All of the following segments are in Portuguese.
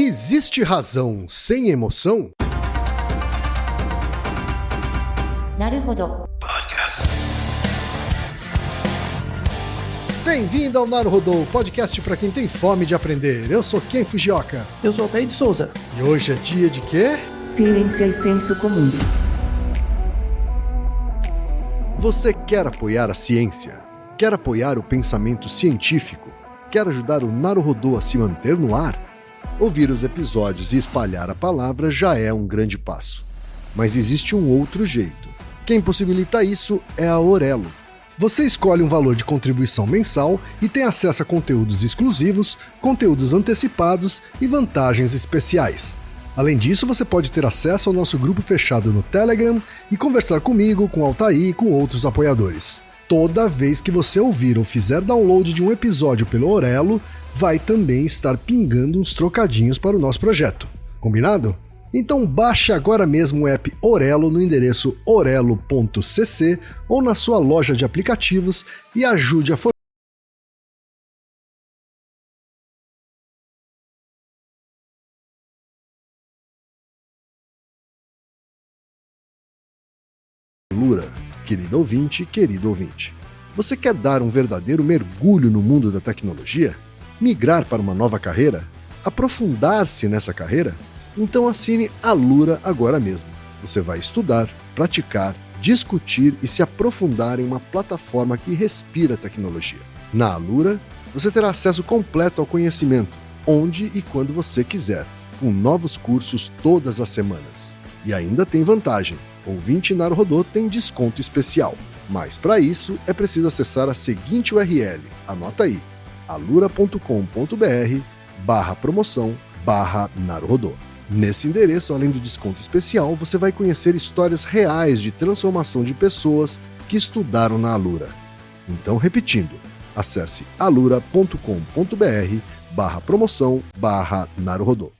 Existe razão sem emoção? Naruhodo. Bem-vindo ao Naruhodo, podcast para quem tem fome de aprender. Eu sou Ken Fujioka. Eu sou Altair de Souza. E hoje é dia de quê? Ciência e senso comum. Você quer apoiar a ciência? Quer apoiar o pensamento científico? Quer ajudar o Naruhodo a se manter no ar? Ouvir os episódios e espalhar a palavra já é um grande passo. Mas existe um outro jeito. Quem possibilita isso é a Orelo. Você escolhe um valor de contribuição mensal e tem acesso a conteúdos exclusivos, conteúdos antecipados e vantagens especiais. Além disso, você pode ter acesso ao nosso grupo fechado no Telegram e conversar comigo, com Altair e com outros apoiadores. Toda vez que você ouvir ou fizer download de um episódio pelo Orelo, vai também estar pingando uns trocadinhos para o nosso projeto. Combinado? Então baixe agora mesmo o app Orelo no endereço orelo.cc ou na sua loja de aplicativos e ajude a Lura. Querido ouvinte, querido ouvinte. Você quer dar um verdadeiro mergulho no mundo da tecnologia? Migrar para uma nova carreira? Aprofundar-se nessa carreira? Então assine a Lura agora mesmo. Você vai estudar, praticar, discutir e se aprofundar em uma plataforma que respira tecnologia. Na Alura, você terá acesso completo ao conhecimento, onde e quando você quiser, com novos cursos todas as semanas. E ainda tem vantagem: ouvinte Naruhodo tem desconto especial. Mas para isso é preciso acessar a seguinte URL, anota aí, alura.com.br/promoção/Naruhodo. Nesse endereço, além do desconto especial, você vai conhecer histórias reais de transformação de pessoas que estudaram na Alura. Então, repetindo, acesse alura.com.br/promoção/Naruhodo.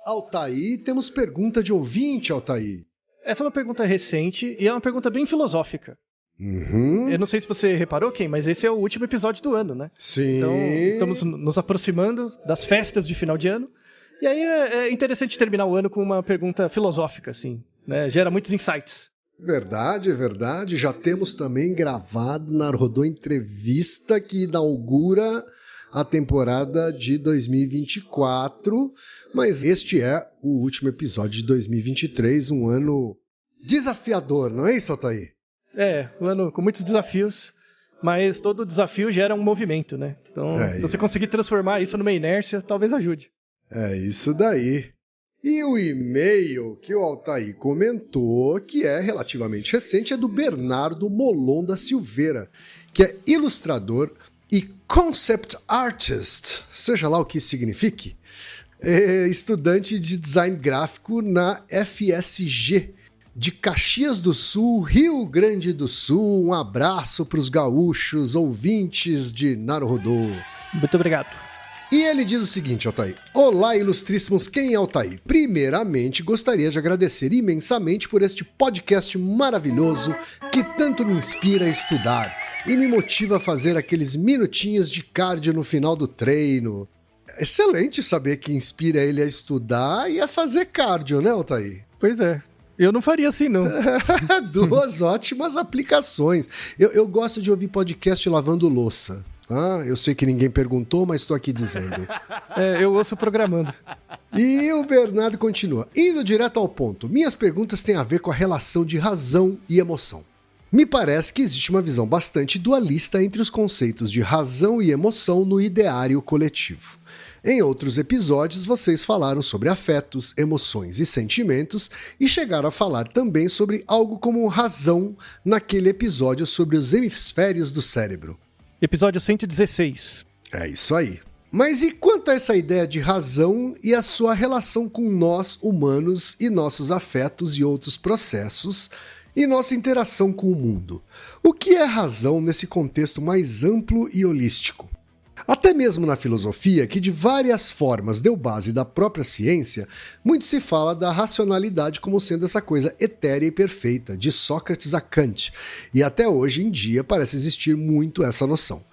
Altair, temos pergunta de ouvinte, Altair. Essa é uma pergunta recente e é uma pergunta bem filosófica. Eu não sei se você reparou, Ken, mas esse é o último episódio do ano, né? Sim. Então, estamos nos aproximando das festas de final de ano. E aí é interessante terminar o ano com uma pergunta filosófica, assim, né? Gera muitos insights. Verdade, é verdade. Já temos também gravado na Naruhodo Entrevista que inaugura a temporada de 2024, mas este é o último episódio de 2023, um ano desafiador, não é isso, Altair? É, um ano com muitos desafios, mas todo desafio gera um movimento, né? Então, se você conseguir transformar isso numa inércia, talvez ajude. É isso daí. E o e-mail que o Altair comentou, que é relativamente recente, é do Bernardo Molon da Silveira, que é ilustrador e concept artist, seja lá o que isso signifique, é estudante de design gráfico na FSG de Caxias do Sul, Rio Grande do Sul. Um abraço para os gaúchos ouvintes de Naruhodo. Muito obrigado. E ele diz o seguinte, Altair: olá, ilustríssimos, quem é Altair? Primeiramente, gostaria de agradecer imensamente por este podcast maravilhoso que tanto me inspira a estudar e me motiva a fazer aqueles minutinhos de cardio no final do treino. Excelente saber que inspira ele a estudar e a fazer cardio, né, Altair? Pois é. Eu não faria assim, não. Duas ótimas aplicações. Eu gosto de ouvir podcast lavando louça. Eu sei que ninguém perguntou, mas estou aqui dizendo. Eu ouço programando. E o Bernardo continua. Indo direto ao ponto, minhas perguntas têm a ver com a relação de razão e emoção. Me parece que existe uma visão bastante dualista entre os conceitos de razão e emoção no ideário coletivo. Em outros episódios, vocês falaram sobre afetos, emoções e sentimentos e chegaram a falar também sobre algo como razão naquele episódio sobre os hemisférios do cérebro. Episódio 116. É isso aí. Mas e quanto a essa ideia de razão e a sua relação com nós, humanos, e nossos afetos e outros processos, e nossa interação com o mundo? O que é razão nesse contexto mais amplo e holístico? Até mesmo na filosofia, que de várias formas deu base da própria ciência, muito se fala da racionalidade como sendo essa coisa etérea e perfeita, de Sócrates a Kant, e até hoje em dia parece existir muito essa noção.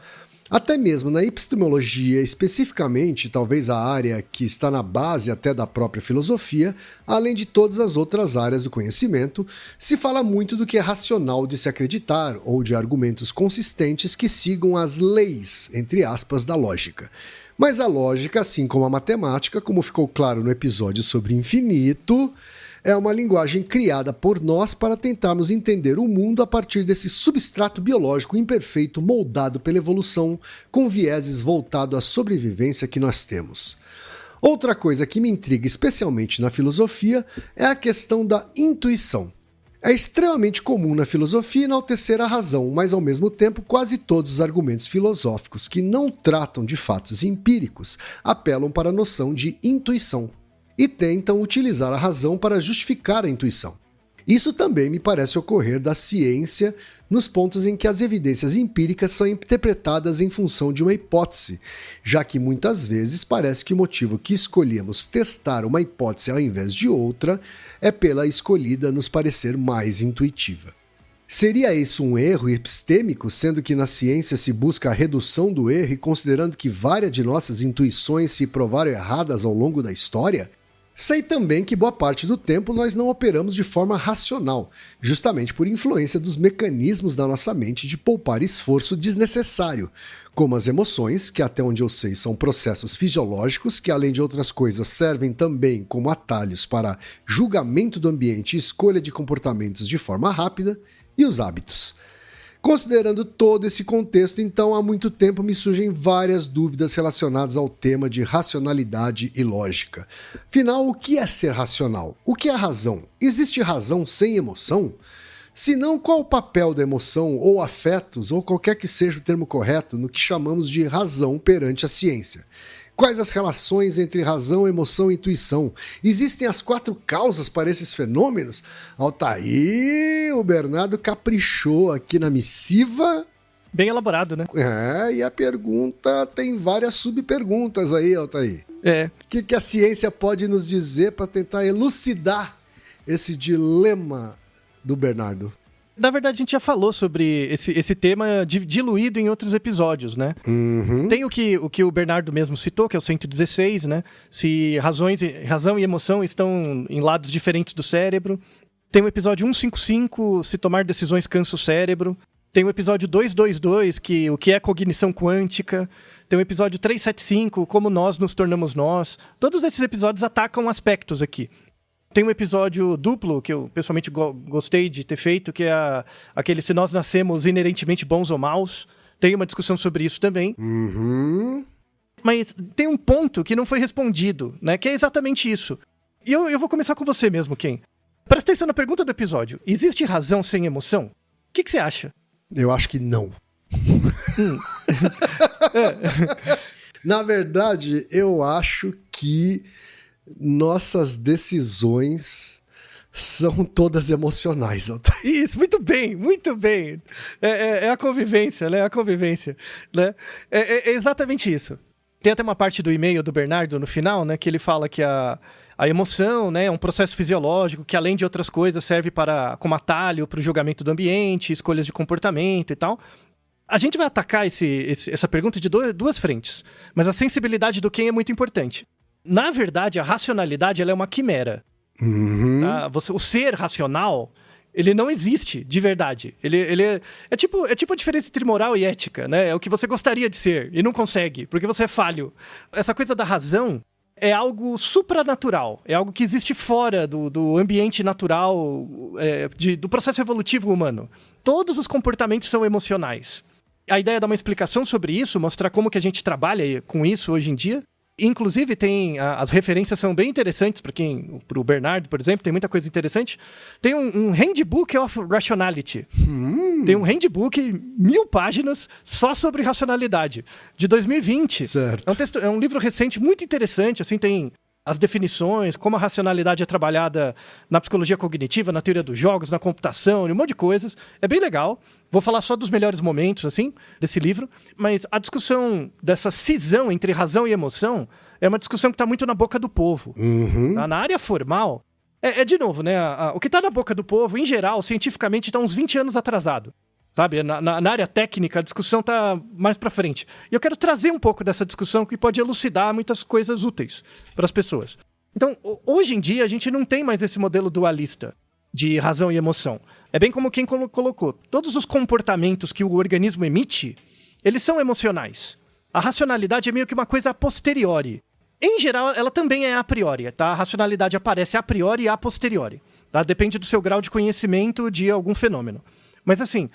Até mesmo na epistemologia, especificamente, talvez a área que está na base até da própria filosofia, além de todas as outras áreas do conhecimento, se fala muito do que é racional de se acreditar ou de argumentos consistentes que sigam as leis, entre aspas, da lógica. Mas a lógica, assim como a matemática, como ficou claro no episódio sobre infinito, é uma linguagem criada por nós para tentarmos entender o mundo a partir desse substrato biológico imperfeito moldado pela evolução, com vieses voltados à sobrevivência que nós temos. Outra coisa que me intriga especialmente na filosofia é a questão da intuição. É extremamente comum na filosofia enaltecer a razão, mas ao mesmo tempo quase todos os argumentos filosóficos que não tratam de fatos empíricos apelam para a noção de intuição e tentam utilizar a razão para justificar a intuição. Isso também me parece ocorrer da ciência nos pontos em que as evidências empíricas são interpretadas em função de uma hipótese, já que muitas vezes parece que o motivo que escolhemos testar uma hipótese ao invés de outra é pela escolhida nos parecer mais intuitiva. Seria isso um erro epistêmico, sendo que na ciência se busca a redução do erro e considerando que várias de nossas intuições se provaram erradas ao longo da história? Sei também que boa parte do tempo nós não operamos de forma racional, justamente por influência dos mecanismos da nossa mente de poupar esforço desnecessário, como as emoções, que até onde eu sei são processos fisiológicos que, além de outras coisas, servem também como atalhos para julgamento do ambiente e escolha de comportamentos de forma rápida, e os hábitos. Considerando todo esse contexto, então, há muito tempo me surgem várias dúvidas relacionadas ao tema de racionalidade e lógica. Afinal, o que é ser racional? O que é razão? Existe razão sem emoção? Se não, qual o papel da emoção ou afetos, ou qualquer que seja o termo correto, no que chamamos de razão perante a ciência? Quais as relações entre razão, emoção e intuição? Existem as 4 causas para esses fenômenos? Altair, o Bernardo caprichou aqui na missiva. Bem elaborado, né? E a pergunta tem várias subperguntas aí, Altair. O que a ciência pode nos dizer para tentar elucidar esse dilema do Bernardo? Na verdade, a gente já falou sobre esse tema diluído em outros episódios, né? Uhum. Tem o que o Bernardo mesmo citou, que é o 116, né? Se razão e emoção estão em lados diferentes do cérebro. Tem o episódio 155, se tomar decisões cansa o cérebro. Tem o episódio 222, o que é cognição quântica. Tem o episódio 375, como nós nos tornamos nós. Todos esses episódios atacam aspectos aqui. Tem um episódio duplo, que eu pessoalmente gostei de ter feito, que é aquele se nós nascemos inerentemente bons ou maus. Tem uma discussão sobre isso também. Uhum. Mas tem um ponto que não foi respondido, né? Que é exatamente isso. E eu vou começar com você mesmo, Ken. Presta atenção na pergunta do episódio. Existe razão sem emoção? O que você acha? Eu acho que não. Na verdade, eu acho que nossas decisões são todas emocionais. Isso, muito bem, muito bem. É a convivência, né? A convivência, né? É exatamente isso. Tem até uma parte do e-mail do Bernardo no final, né? Que ele fala que a emoção, né, é um processo fisiológico que, além de outras coisas, serve como atalho para o julgamento do ambiente, escolhas de comportamento e tal. A gente vai atacar essa pergunta de duas frentes, mas a sensibilidade do Ken é muito importante. Na verdade, a racionalidade ela é uma quimera. Uhum. Tá? O ser racional, ele não existe de verdade. Ele é tipo a diferença entre moral e ética, né? É o que você gostaria de ser e não consegue, porque você é falho. Essa coisa da razão é algo supranatural, é algo que existe fora do ambiente natural, do processo evolutivo humano. Todos os comportamentos são emocionais. A ideia é dar uma explicação sobre isso, mostrar como que a gente trabalha com isso hoje em dia. Inclusive, as referências são bem interessantes para o Bernardo, por exemplo, tem muita coisa interessante. Tem um Handbook of Rationality. Tem um handbook, 1000 páginas, só sobre racionalidade, de 2020. Certo. É um livro recente muito interessante, assim, tem as definições, como a racionalidade é trabalhada na psicologia cognitiva, na teoria dos jogos, na computação, um monte de coisas. É bem legal. Vou falar só dos melhores momentos, assim, desse livro. Mas a discussão dessa cisão entre razão e emoção é uma discussão que está muito na boca do povo. Tá? Na área formal, de novo, né? O que está na boca do povo, em geral, cientificamente, está uns 20 anos atrasado. Sabe? Na área técnica, a discussão está mais para frente. E eu quero trazer um pouco dessa discussão que pode elucidar muitas coisas úteis para as pessoas. Então, hoje em dia, a gente não tem mais esse modelo dualista de razão e emoção. É bem como quem colocou. Todos os comportamentos que o organismo emite, eles são emocionais. A racionalidade é meio que uma coisa a posteriori. Em geral, ela também é a priori, tá? A racionalidade aparece a priori e a posteriori. Tá? Depende do seu grau de conhecimento de algum fenômeno. Mas assim,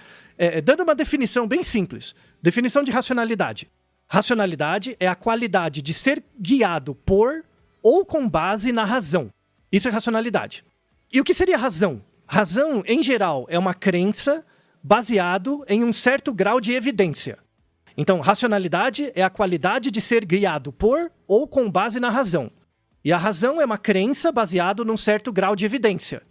dando uma definição bem simples. Definição de racionalidade. Racionalidade é a qualidade de ser guiado por ou com base na razão. Isso é racionalidade. E o que seria razão? Razão, em geral, é uma crença baseado em um certo grau de evidência. Então, racionalidade é a qualidade de ser guiado por ou com base na razão. E a razão é uma crença baseada num certo grau de evidência.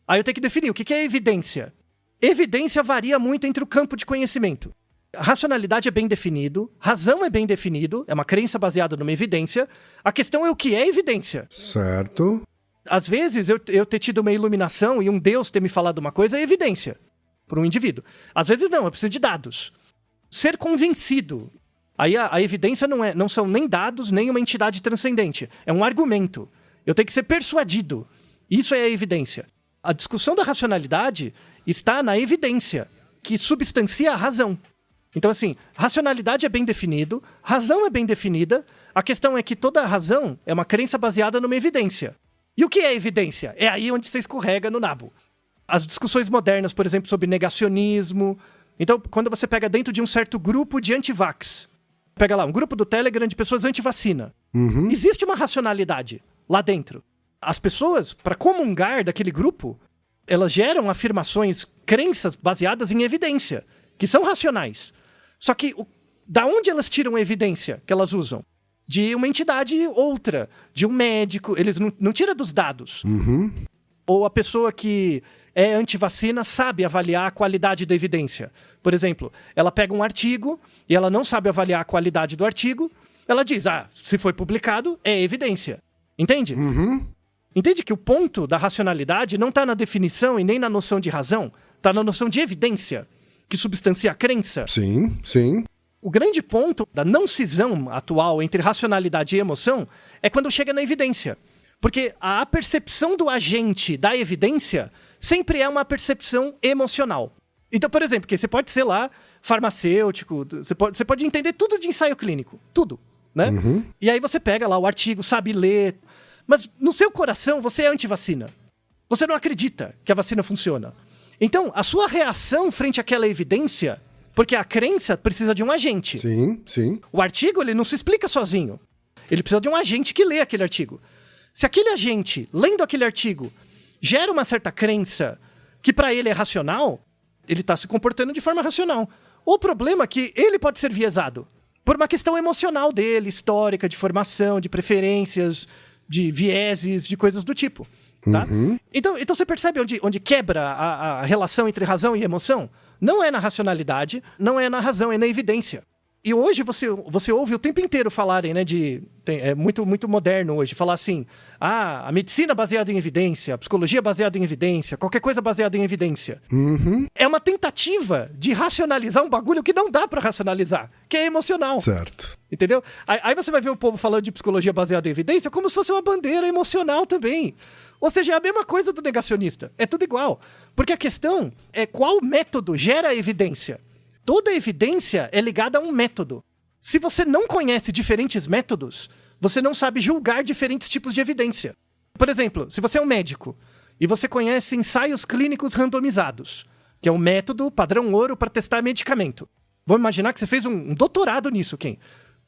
Aí eu tenho que definir o que é evidência. Evidência varia muito entre o campo de conhecimento. Racionalidade é bem definido, razão é bem definido, é uma crença baseada numa evidência. A questão é o que é evidência. Certo. Às vezes, eu ter tido uma iluminação e um Deus ter me falado uma coisa é evidência para um indivíduo. Às vezes não, eu preciso de dados. Ser convencido. Aí a evidência não são nem dados, nem uma entidade transcendente. É um argumento. Eu tenho que ser persuadido. Isso é a evidência. A discussão da racionalidade está na evidência, que substancia a razão. Então, assim, racionalidade é bem definido, razão é bem definida, a questão é que toda razão é uma crença baseada numa evidência. E o que é evidência? É aí onde você escorrega no nabo. As discussões modernas, por exemplo, sobre negacionismo. Então, quando você pega dentro de um certo grupo de antivax, pega lá, um grupo do Telegram de pessoas antivacina. Existe uma racionalidade lá dentro. As pessoas, para comungar daquele grupo, elas geram afirmações, crenças baseadas em evidência, que são racionais. Só que, da onde elas tiram a evidência que elas usam? De uma entidade outra, de um médico. Eles não tiram dos dados. Ou a pessoa que é antivacina sabe avaliar a qualidade da evidência. Por exemplo, ela pega um artigo e ela não sabe avaliar a qualidade do artigo. Ela diz, se foi publicado, é evidência. Entende? Entende que o ponto da racionalidade não está na definição e nem na noção de razão, está na noção de evidência, que substancia a crença. Sim, sim. O grande ponto da não cisão atual entre racionalidade e emoção é quando chega na evidência. Porque a percepção do agente da evidência sempre é uma percepção emocional. Então, por exemplo, que você pode ser lá farmacêutico, você pode entender tudo de ensaio clínico, tudo, né? E aí você pega lá o artigo, sabe ler, mas no seu coração você é antivacina. Você não acredita que a vacina funciona. Então, a sua reação frente àquela evidência, porque a crença precisa de um agente. Sim, sim. O artigo, ele não se explica sozinho. Ele precisa de um agente que lê aquele artigo. Se aquele agente, lendo aquele artigo, gera uma certa crença que para ele é racional, ele está se comportando de forma racional. O problema é que ele pode ser viesado por uma questão emocional dele, histórica, de formação, de preferências, de vieses, de coisas do tipo. Tá? Então você percebe onde quebra a relação entre razão e emoção? Não é na racionalidade, não é na razão, é na evidência. E hoje você ouve o tempo inteiro falarem, né, é muito, muito moderno hoje, falar assim, a medicina baseada em evidência, a psicologia baseada em evidência, qualquer coisa baseada em evidência. É uma tentativa de racionalizar um bagulho que não dá pra racionalizar, que é emocional. Certo. Entendeu? Aí você vai ver o povo falando de psicologia baseada em evidência como se fosse uma bandeira emocional também. Ou seja, é a mesma coisa do negacionista. É tudo igual. Porque a questão é qual método gera a evidência. Toda evidência é ligada a um método. Se você não conhece diferentes métodos, você não sabe julgar diferentes tipos de evidência. Por exemplo, se você é um médico e você conhece ensaios clínicos randomizados, que é um método padrão ouro para testar medicamento. Vamos imaginar que você fez um doutorado nisso, Ken.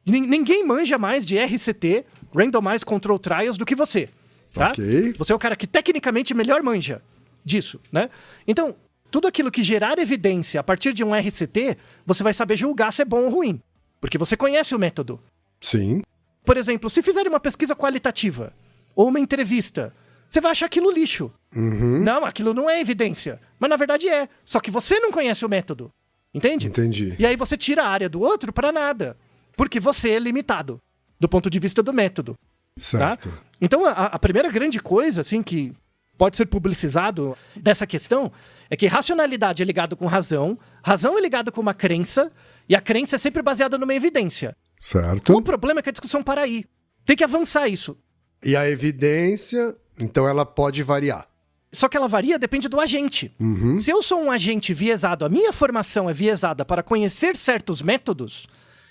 Ninguém manja mais de RCT, Randomized Control Trials, do que você. Tá? Ok. Você é o cara que tecnicamente melhor manja disso, né? Então, tudo aquilo que gerar evidência a partir de um RCT, você vai saber julgar se é bom ou ruim. Porque você conhece o método. Sim. Por exemplo, se fizerem uma pesquisa qualitativa, ou uma entrevista, você vai achar aquilo lixo. Não, aquilo não é evidência. Mas na verdade é. Só que você não conhece o método. Entende? Entendi. E aí você tira a área do outro pra nada. Porque você é limitado. Do ponto de vista do método. Certo. Tá? Então a primeira grande coisa, assim, que pode ser publicizado dessa questão é que racionalidade é ligado com razão é ligado com uma crença, e a crença é sempre baseada numa evidência. Certo. O problema é que a discussão para aí. Tem que avançar isso. E a evidência, então ela pode variar. Só que ela varia, depende do agente. Se eu sou um agente viesado, a minha formação é viesada para conhecer certos métodos,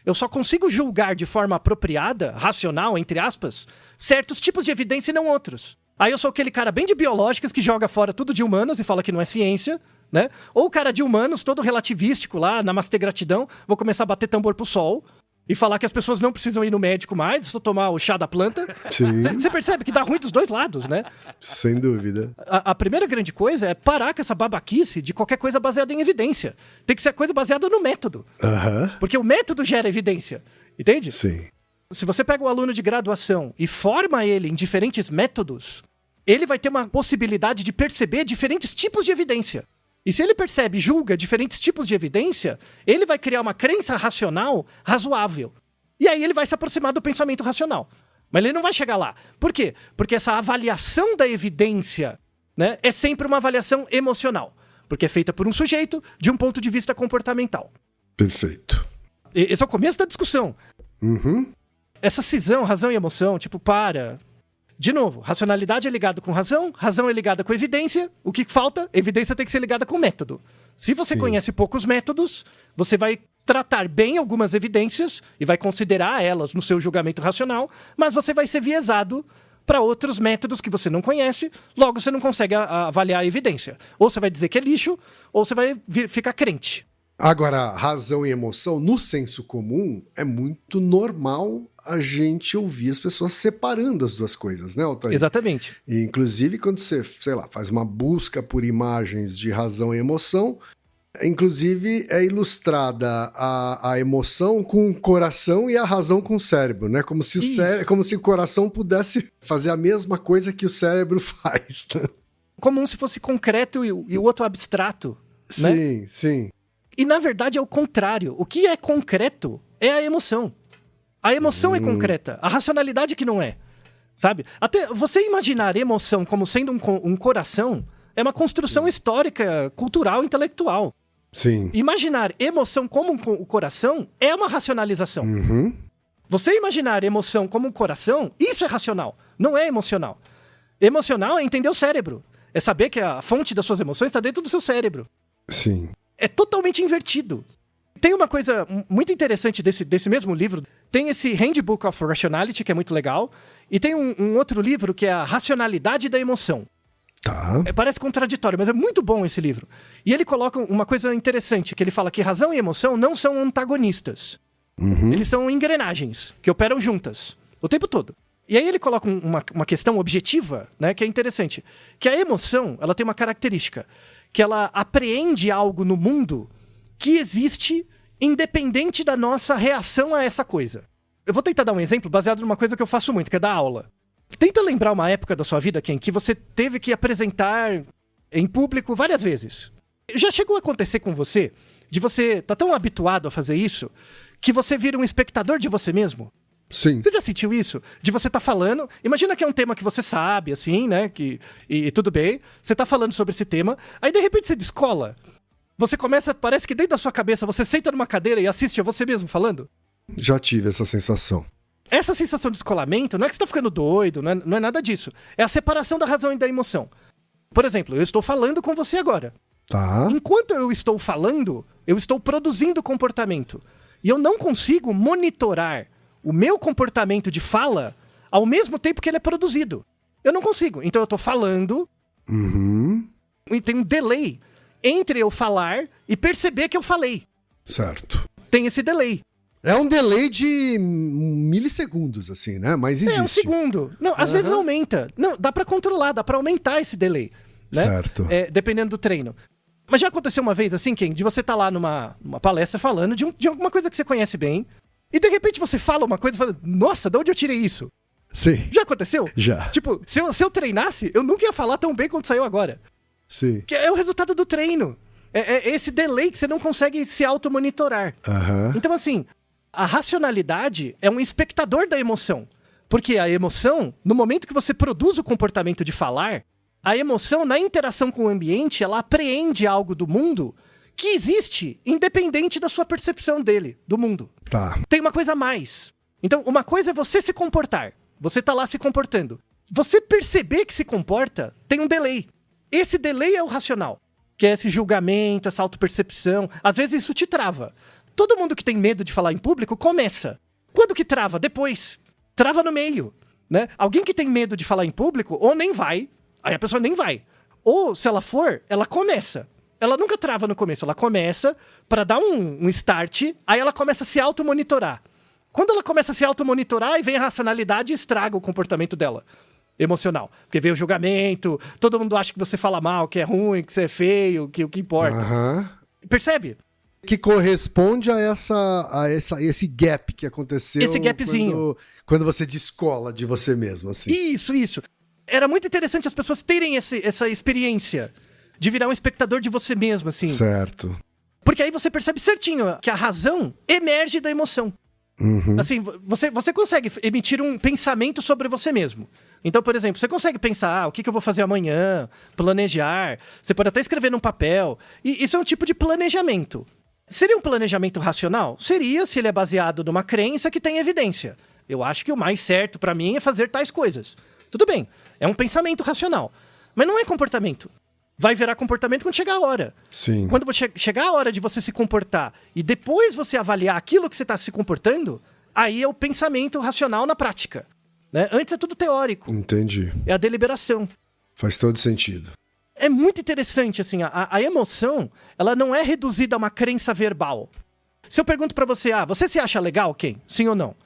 eu só consigo julgar de forma apropriada, racional, entre aspas, certos tipos de evidência e não outros. Aí eu sou aquele cara bem de biológicas que joga fora tudo de humanos e fala que não é ciência, né? Ou o cara de humanos, todo relativístico lá, namastê gratidão, vou começar a bater tambor pro sol e falar que as pessoas não precisam ir no médico mais, só tomar o chá da planta. Você percebe que dá ruim dos dois lados, né? Sem dúvida. A primeira grande coisa é parar com essa babaquice de qualquer coisa baseada em evidência. Tem que ser coisa baseada no método. Porque o método gera evidência. Entende? Sim. Se você pega um aluno de graduação e forma ele em diferentes métodos, ele vai ter uma possibilidade de perceber diferentes tipos de evidência. E se ele percebe e julga diferentes tipos de evidência, ele vai criar uma crença racional razoável. E aí ele vai se aproximar do pensamento racional. Mas ele não vai chegar lá. Por quê? Porque essa avaliação da evidência, né, é sempre uma avaliação emocional. Porque é feita por um sujeito de um ponto de vista comportamental. Perfeito. Esse é o começo da discussão. Essa cisão, razão e emoção, tipo, para... De novo, racionalidade é ligada com razão é ligada com evidência. O que falta? Evidência tem que ser ligada com método. Se você conhece poucos métodos, você vai tratar bem algumas evidências e vai considerar elas no seu julgamento racional, mas você vai ser viesado para outros métodos que você não conhece, logo você não consegue avaliar a evidência. Ou você vai dizer que é lixo, ou você vai ficar crente. Agora, razão e emoção, no senso comum, é muito normal a gente ouvir as pessoas separando as duas coisas, né, Altair? Exatamente. E, inclusive, quando você, sei lá, faz uma busca por imagens de razão e emoção, inclusive é ilustrada a emoção com o coração e a razão com o cérebro, né? Como se o coração pudesse fazer a mesma coisa que o cérebro faz. Como se fosse concreto e o outro abstrato, né? Sim, sim. E, na verdade, é o contrário. O que é concreto é a emoção. A emoção é concreta. A racionalidade que não é. Sabe? Até você imaginar emoção como sendo um coração é uma construção histórica, cultural, intelectual. Sim. Imaginar emoção como o coração é uma racionalização. Você imaginar emoção como um coração, isso é racional. Não é emocional. Emocional é entender o cérebro. É saber que a fonte das suas emoções está dentro do seu cérebro. Sim. É totalmente invertido. Tem uma coisa muito interessante desse mesmo livro. Tem esse Handbook of Rationality, que é muito legal. E tem um outro livro que é A Racionalidade da Emoção. Tá. Parece contraditório, mas é muito bom esse livro. E ele coloca uma coisa interessante, que ele fala que razão e emoção não são antagonistas. Eles são engrenagens que operam juntas, o tempo todo. E aí ele coloca uma questão objetiva, né, que é interessante. Que a emoção, ela tem uma característica, que ela apreende algo no mundo que existe independente da nossa reação a essa coisa. Eu vou tentar dar um exemplo baseado numa coisa que eu faço muito, que é dar aula. Tenta lembrar uma época da sua vida, Ken, que você teve que apresentar em público várias vezes. Já chegou a acontecer com você, de você tá tão habituado a fazer isso, que você vira um espectador de você mesmo? Sim. Você já sentiu isso? De você tá falando... Imagina que é um tema que você sabe, assim, né? E tudo bem. Você tá falando sobre esse tema. Aí, de repente, você descola. Você começa... Parece que dentro da sua cabeça, você senta numa cadeira e assiste a você mesmo falando. Já tive essa sensação. Essa sensação de descolamento não é que você tá ficando doido, não é nada disso. É a separação da razão e da emoção. Por exemplo, eu estou falando com você agora. Tá. Enquanto eu estou falando, eu estou produzindo comportamento. E eu não consigo monitorar o meu comportamento de fala ao mesmo tempo que ele é produzido. Eu não consigo. Então eu tô falando e tem um delay entre eu falar e perceber que eu falei. Certo. Tem esse delay. É um delay de milissegundos, assim, né? Mas existe. É um segundo. Não, às vezes aumenta. Não, dá pra controlar, dá pra aumentar esse delay. Né? Certo. Dependendo do treino. Mas já aconteceu uma vez, assim, Ken, de você tá lá numa palestra falando de alguma coisa que você conhece bem, e de repente você fala uma coisa e fala, nossa, de onde eu tirei isso? Sim. Já aconteceu? Já. Tipo, se eu treinasse, eu nunca ia falar tão bem quanto saiu agora. Sim. Que é o resultado do treino. É esse delay que você não consegue se automonitorar. Aham. Então, assim, a racionalidade é um espectador da emoção. Porque a emoção, no momento que você produz o comportamento de falar, a emoção, na interação com o ambiente, ela apreende algo do mundo que existe, independente da sua percepção dele, do mundo. Tá. Tem uma coisa a mais. Então, uma coisa é você se comportar. Você tá lá se comportando. Você perceber que se comporta, tem um delay. Esse delay é o racional. Que é esse julgamento, essa autopercepção. Às vezes isso te trava. Todo mundo que tem medo de falar em público começa. Quando que trava? Depois. Trava no meio, né? Alguém que tem medo de falar em público, ou nem vai, aí a pessoa nem vai. Ou, se ela for, ela começa. Ela nunca trava no começo, ela começa pra dar um start, aí ela começa a se automonitorar. Quando ela começa a se automonitorar, aí vem a racionalidade e estraga o comportamento dela. Emocional. Porque vem o julgamento, todo mundo acha que você fala mal, que é ruim, que você é feio, que o que importa. Aham. Percebe? Que corresponde a esse gap que aconteceu. Esse gapzinho. Quando você descola de você mesmo, assim. Isso. Era muito interessante as pessoas terem essa experiência de virar um espectador de você mesmo, assim. Certo. Porque aí você percebe certinho que a razão emerge da emoção. Uhum. Assim, você consegue emitir um pensamento sobre você mesmo. Então, por exemplo, você consegue pensar, o que eu vou fazer amanhã, planejar. Você pode até escrever num papel. E isso é um tipo de planejamento. Seria um planejamento racional? Seria, se ele é baseado numa crença que tem evidência. Eu acho que o mais certo pra mim é fazer tais coisas. Tudo bem, é um pensamento racional. Mas não é comportamento. Vai virar comportamento quando chegar a hora. Sim. Quando chegar a hora de você se comportar e depois você avaliar aquilo que você está se comportando, aí é o pensamento racional na prática. Né? Antes é tudo teórico. Entendi. É a deliberação. Faz todo sentido. É muito interessante, assim, a emoção, ela não é reduzida a uma crença verbal. Se eu pergunto pra você, você se acha legal, Ken? Sim ou não?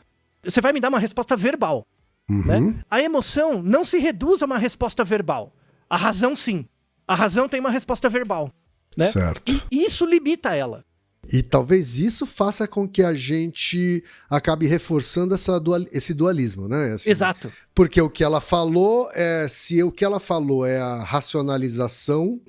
Você vai me dar uma resposta verbal. Uhum. Né? A emoção não se reduz a uma resposta verbal. A razão, sim. A razão tem uma resposta verbal. Né? Certo. E isso limita ela. E talvez isso faça com que a gente acabe reforçando esse dualismo, né? Assim, Exato. porque o que ela falou se o que ela falou é a racionalização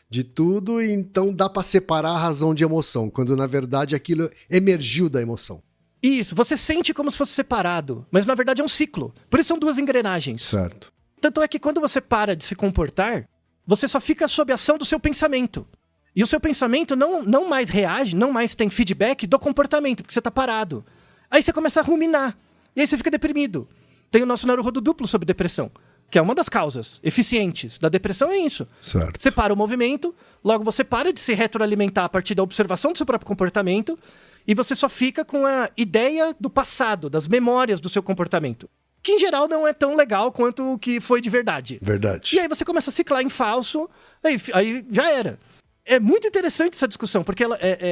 de tudo, então dá para separar a razão de emoção, quando na verdade aquilo emergiu da emoção. Isso, você sente como se fosse separado, mas na verdade é um ciclo. Por isso são duas engrenagens. Certo. Tanto é que quando você para de se comportar, você só fica sob a ação do seu pensamento. E o seu pensamento não mais reage, não mais tem feedback do comportamento, porque você tá parado. Aí você começa a ruminar. E aí você fica deprimido. Tem o nosso naruhodo duplo sobre depressão, que é uma das causas eficientes da depressão, é isso. Certo. Você para o movimento, logo você para de se retroalimentar a partir da observação do seu próprio comportamento, e você só fica com a ideia do passado, das memórias do seu comportamento. Que em geral não é tão legal quanto o que foi de verdade. Verdade. E aí você começa a ciclar em falso, aí já era. É muito interessante essa discussão, porque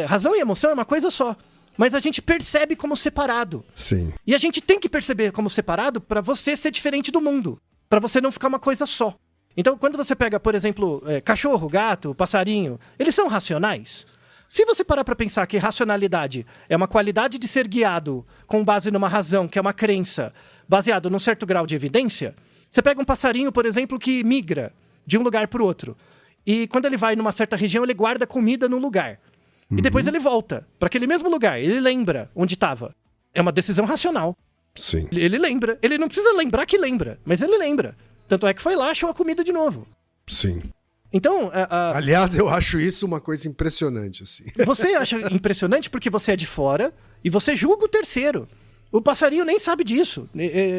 razão e emoção é uma coisa só. Mas a gente percebe como separado. Sim. E a gente tem que perceber como separado pra você ser diferente do mundo. Pra você não ficar uma coisa só. Então, quando você pega, por exemplo, cachorro, gato, passarinho, eles são racionais? Se você parar pra pensar que racionalidade é uma qualidade de ser guiado com base numa razão, que é uma crença, baseado num certo grau de evidência, você pega um passarinho, por exemplo, que migra de um lugar pro outro. E quando ele vai numa certa região, ele guarda comida num lugar. Uhum. E depois ele volta para aquele mesmo lugar. Ele lembra onde estava. É uma decisão racional. Sim. Ele lembra. Ele não precisa lembrar que lembra, mas ele lembra. Tanto é que foi lá, achou a comida de novo. Sim. Então... Aliás, eu acho isso uma coisa impressionante, assim. Você acha impressionante porque você é de fora e você julga o terceiro. O passarinho nem sabe disso.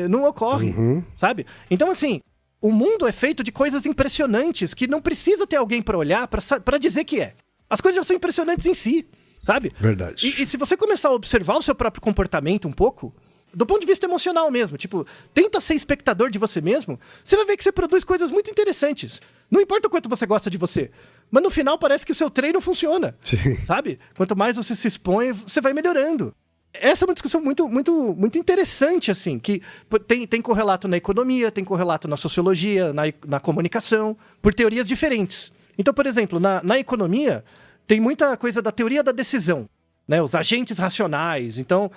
Não ocorre, sabe? Então, assim... O mundo é feito de coisas impressionantes que não precisa ter alguém pra olhar pra dizer que é. As coisas já são impressionantes em si, sabe? Verdade. E se você começar a observar o seu próprio comportamento um pouco, do ponto de vista emocional mesmo, tipo, tenta ser espectador de você mesmo, você vai ver que você produz coisas muito interessantes. Não importa o quanto você gosta de você, mas no final parece que o seu treino funciona, Sim. sabe? Quanto mais você se expõe, você vai melhorando. Essa é uma discussão muito interessante, assim, que tem correlato na economia, tem correlato na sociologia, na comunicação, por teorias diferentes. Então, por exemplo, na economia, tem muita coisa da teoria da decisão, né? Os agentes racionais. Então,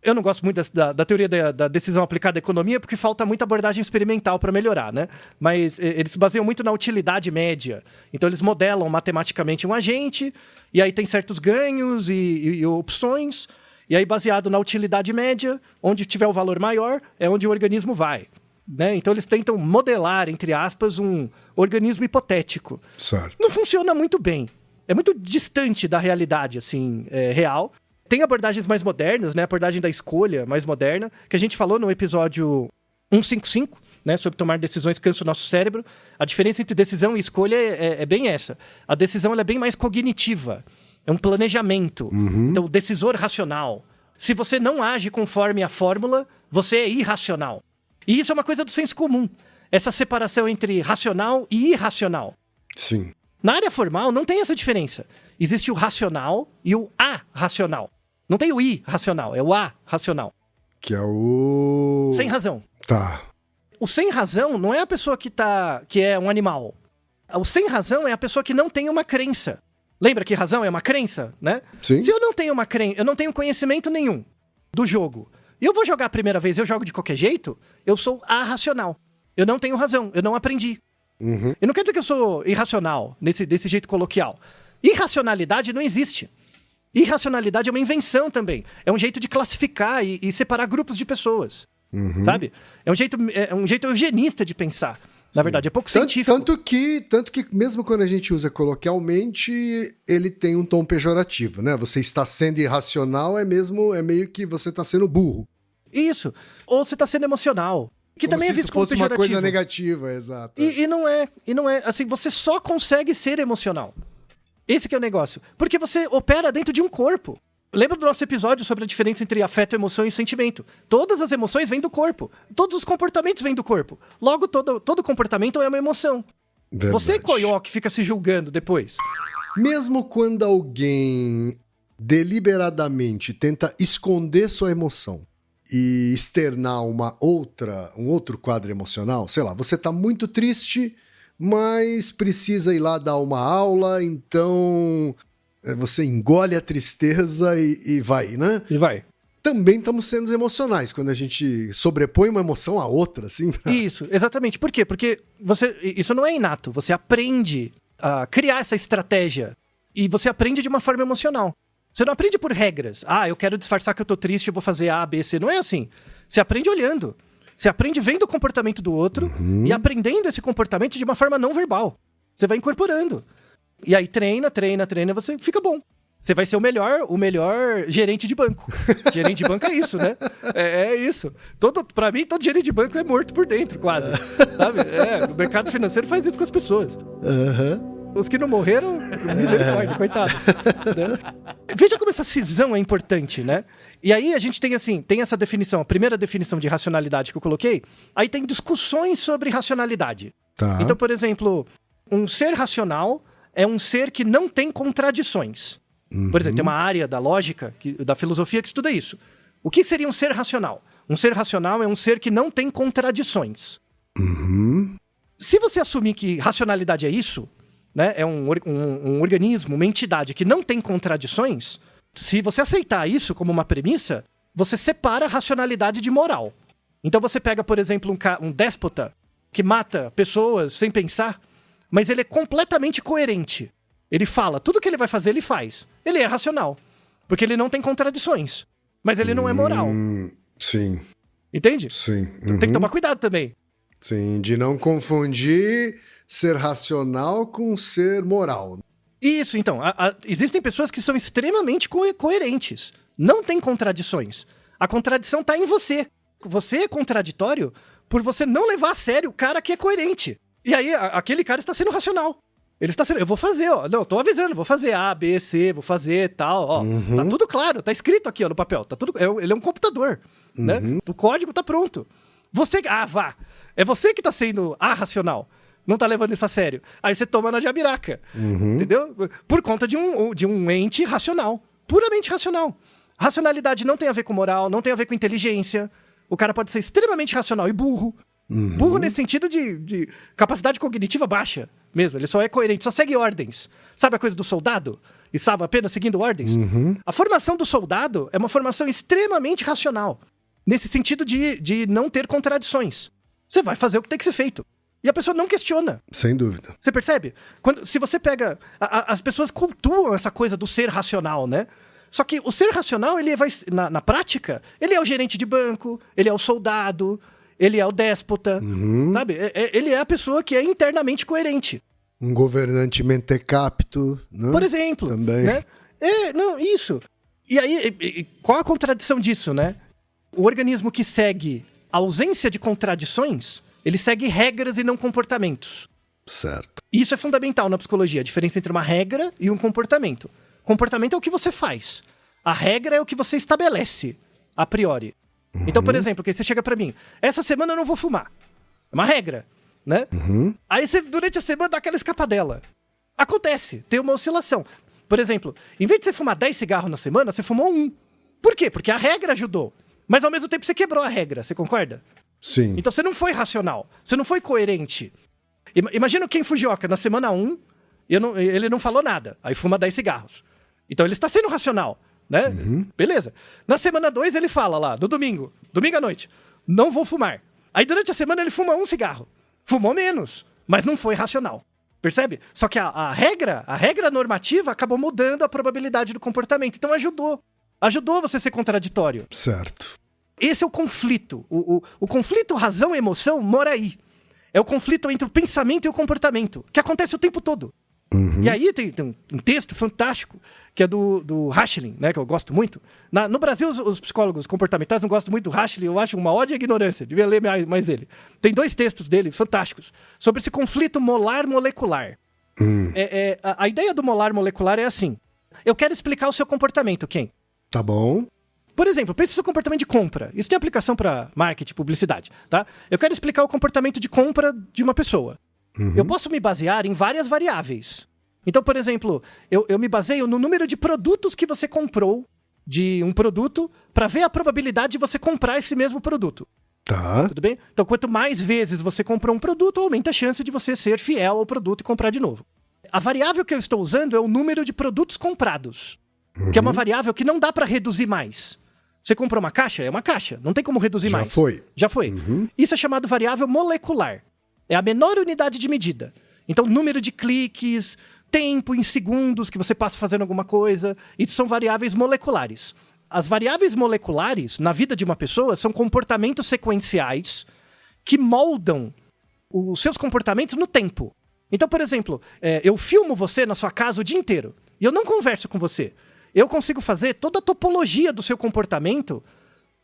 Eu não gosto muito da teoria da decisão aplicada à economia, porque falta muita abordagem experimental para melhorar, né? Mas eles se baseiam muito na utilidade média. Então, eles modelam matematicamente um agente, e aí tem certos ganhos e opções, e aí, baseado na utilidade média, onde tiver o valor maior, é onde o organismo vai. Né? Então, eles tentam modelar, entre aspas, um organismo hipotético. Certo. Não funciona muito bem. É muito distante da realidade, assim, real. Tem abordagens mais modernas, né? A abordagem da escolha mais moderna, que a gente falou no episódio 155, né? Sobre tomar decisões cansa o nosso cérebro. A diferença entre decisão e escolha é bem essa. A decisão ela é bem mais cognitiva. É um planejamento. Então, decisor racional. Se você não age conforme a fórmula, você é irracional. E isso é uma coisa do senso comum. Essa separação entre racional e irracional. Sim. Na área formal, não tem essa diferença. Existe o racional e o arracional. Não tem o irracional, é o arracional. Que é o... Sem razão. Tá. O sem razão não é a pessoa que é um animal. O sem razão é a pessoa que não tem uma crença. Lembra que razão é uma crença, né? Sim. Se eu não tenho uma crença, eu não tenho conhecimento nenhum do jogo, e eu vou jogar a primeira vez, eu jogo de qualquer jeito, eu sou arracional. Eu não tenho razão, eu não aprendi. E não quer dizer que eu sou irracional, desse jeito coloquial. Irracionalidade não existe. Irracionalidade é uma invenção também. É um jeito de classificar e separar grupos de pessoas. Sabe? É um jeito eugenista de pensar. Na verdade, é pouco científico. Tanto que, mesmo quando a gente usa coloquialmente, ele tem um tom pejorativo, né? Você está sendo irracional, é meio que você está sendo burro. Isso. Ou você está sendo emocional. Que Como também é se visto isso como fosse pejorativo. uma coisa negativa, exato. E não é. Assim, você só consegue ser emocional. Esse que é o negócio. Porque você opera dentro de um corpo. Lembra do nosso episódio sobre a diferença entre afeto, emoção e sentimento? Todas as emoções vêm do corpo. Todos os comportamentos vêm do corpo. Logo, todo comportamento é uma emoção. Verdade. Você, coió, que fica se julgando depois. Mesmo quando alguém deliberadamente tenta esconder sua emoção e externar um outro quadro emocional, sei lá, você tá muito triste, mas precisa ir lá dar uma aula, então você engole a tristeza e vai, né? E vai. Também estamos sendo emocionais, quando a gente sobrepõe uma emoção à outra, assim. Isso, exatamente. Por quê? Porque isso não é inato. Você aprende a criar essa estratégia. E você aprende de uma forma emocional. Você não aprende por regras. Eu quero disfarçar que eu tô triste, eu vou fazer A, B, C. Não é assim. Você aprende olhando. Você aprende vendo o comportamento do outro e aprendendo esse comportamento de uma forma não verbal. Você vai incorporando. E aí treina, você fica bom. Você vai ser o melhor gerente de banco. Gerente de banco é isso, né? É isso. Pra mim, todo gerente de banco é morto por dentro, quase. Sabe? O mercado financeiro faz isso com as pessoas. Os que não morreram, misericórdia, coitado. Né? Veja como essa cisão é importante, né? E aí a gente tem essa definição, a primeira definição de racionalidade que eu coloquei, aí tem discussões sobre racionalidade. Tá. Então, por exemplo, um ser racional é um ser que não tem contradições. Por exemplo, tem uma área da lógica, da filosofia que estuda isso. O que seria um ser racional? Um ser racional é um ser que não tem contradições. Se você assumir que racionalidade é isso, né, é um organismo, uma entidade que não tem contradições, se você aceitar isso como uma premissa, você separa a racionalidade de moral. Então você pega, por exemplo, um déspota que mata pessoas sem pensar, mas ele é completamente coerente. Ele fala, tudo que ele vai fazer, ele faz. Ele é racional, porque ele não tem contradições. Mas ele não é moral. Sim. Entende? Sim. Tem que tomar cuidado também. Sim, de não confundir ser racional com ser moral. Isso, então. Existem pessoas que são extremamente coerentes. Não tem contradições. A contradição está em você. Você é contraditório por você não levar a sério o cara que é coerente. E aí, aquele cara está sendo racional. Ele está sendo, eu vou fazer, ó. Não, tô avisando, vou fazer A, B, C, vou fazer tal, ó. Tá tudo claro, tá escrito aqui, ó, no papel. Tá tudo, ele é um computador, né? O código tá pronto. Você, vá. É você que tá sendo arracional. Não tá levando isso a sério. Aí você toma na jabiraca, entendeu? Por conta de um ente racional, puramente racional. Racionalidade não tem a ver com moral, não tem a ver com inteligência. O cara pode ser extremamente racional e burro. Burro nesse sentido de capacidade cognitiva baixa mesmo. Ele só é coerente, só segue ordens. Sabe a coisa do soldado? estava apenas seguindo ordens. A formação do soldado é uma formação extremamente racional, nesse sentido de não ter contradições. Você vai fazer o que tem que ser feito. E a pessoa não questiona. Sem dúvida. Você percebe? Se você pega... as pessoas cultuam essa coisa do ser racional, né? Só que o ser racional, ele vai, na prática, ele é o gerente de banco, ele é o soldado, ele é o déspota, sabe? Ele é a pessoa que é internamente coerente. Um governante mentecapto, né? Por exemplo. Também. Né? Não, isso. E aí, qual a contradição disso, né? O organismo que segue a ausência de contradições, ele segue regras e não comportamentos. Certo. Isso é fundamental na psicologia, a diferença entre uma regra e um comportamento. Comportamento é o que você faz. A regra é o que você estabelece, a priori. Então, por exemplo, que você chega pra mim, essa semana eu não vou fumar. É uma regra, né? Aí você, durante a semana, dá aquela escapadela. Acontece, tem uma oscilação. Por exemplo, em vez de você fumar 10 cigarros na semana, você fumou 1. Por quê? Porque a regra ajudou. Mas ao mesmo tempo você quebrou a regra, você concorda? Sim. Então você não foi racional, você não foi coerente. Imagina o Ken Fujioka, na semana 1, ele não falou nada, aí fuma 10 cigarros. Então ele está sendo racional, né? Beleza. Na semana 2 ele fala lá, no domingo à noite, não vou fumar. Aí durante a semana ele fuma 1 cigarro. Fumou menos, mas não foi racional. Percebe? Só que a regra normativa acabou mudando a probabilidade do comportamento. Então ajudou você a ser contraditório. Certo. Esse é o conflito. O conflito razão-emoção mora aí. É o conflito entre o pensamento e o comportamento, que acontece o tempo todo. E aí tem um texto fantástico, que é do Rachlin, né, que eu gosto muito. No Brasil, os psicólogos comportamentais não gostam muito do Rachlin, eu acho uma ódio e ignorância, devia ler mais ele. Tem 2 textos dele, fantásticos, sobre esse conflito molar-molecular. A ideia do molar-molecular é assim, eu quero explicar o seu comportamento, Ken. Tá bom. Por exemplo, pense no seu comportamento de compra. Isso tem aplicação para marketing, publicidade, tá? Eu quero explicar o comportamento de compra de uma pessoa. Eu posso me basear em várias variáveis. Então, por exemplo, eu me baseio no número de produtos que você comprou de um produto para ver a probabilidade de você comprar esse mesmo produto. Tá. Tudo bem? Então, quanto mais vezes você comprou um produto, aumenta a chance de você ser fiel ao produto e comprar de novo. A variável que eu estou usando é o número de produtos comprados, que é uma variável que não dá para reduzir mais. Você comprou uma caixa? É uma caixa. Não tem como reduzir mais. Já foi. Isso é chamado variável molecular. É a menor unidade de medida. Então, número de cliques, tempo em segundos que você passa fazendo alguma coisa. Isso são variáveis moleculares. As variáveis moleculares, na vida de uma pessoa, são comportamentos sequenciais que moldam os seus comportamentos no tempo. Então, por exemplo, eu filmo você na sua casa o dia inteiro e eu não converso com você. Eu consigo fazer toda a topologia do seu comportamento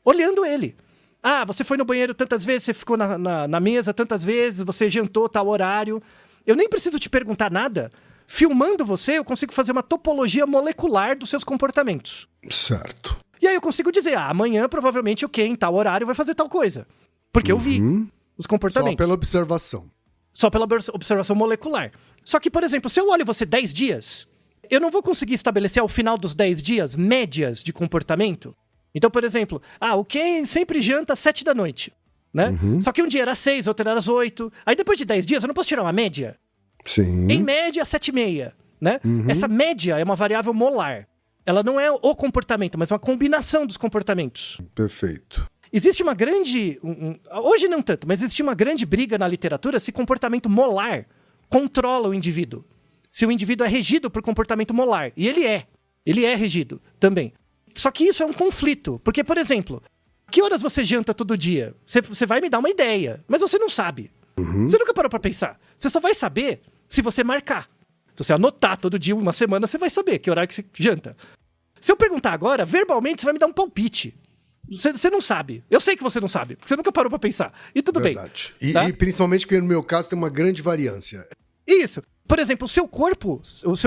olhando ele. Ah, você foi no banheiro tantas vezes, você ficou na mesa tantas vezes, você jantou tal horário. Eu nem preciso te perguntar nada. Filmando você, eu consigo fazer uma topologia molecular dos seus comportamentos. Certo. E aí eu consigo dizer, amanhã provavelmente o Ken, em tal horário, vai fazer tal coisa. Porque eu vi os comportamentos. Só pela observação. Só pela observação molecular. Só que, por exemplo, se eu olho você 10 dias, eu não vou conseguir estabelecer ao final dos 10 dias médias de comportamento. Então, por exemplo, o Ken sempre janta às 7 da noite, né? Só que um dia era às 6, outro era às 8. Aí depois de 10 dias eu não posso tirar uma média? Sim. Em média, 7,5, né? Essa média é uma variável molar. Ela não é o comportamento, mas uma combinação dos comportamentos. Perfeito. Existe uma grande... hoje não tanto, mas existe uma grande briga na literatura se comportamento molar controla o indivíduo. Se o indivíduo é regido por comportamento molar. E ele é regido também. Só que isso é um conflito. Porque, por exemplo, que horas você janta todo dia? Você vai me dar uma ideia, mas você não sabe. Você nunca parou pra pensar. Você só vai saber se você marcar. Se você anotar todo dia, uma semana, você vai saber que horário que você janta. Se eu perguntar agora, verbalmente, você vai me dar um palpite. Você não sabe. Eu sei que você não sabe, porque você nunca parou pra pensar. E tudo Verdade. bem. Tá? E principalmente porque no meu caso tem uma grande variância. Isso. Por exemplo, o seu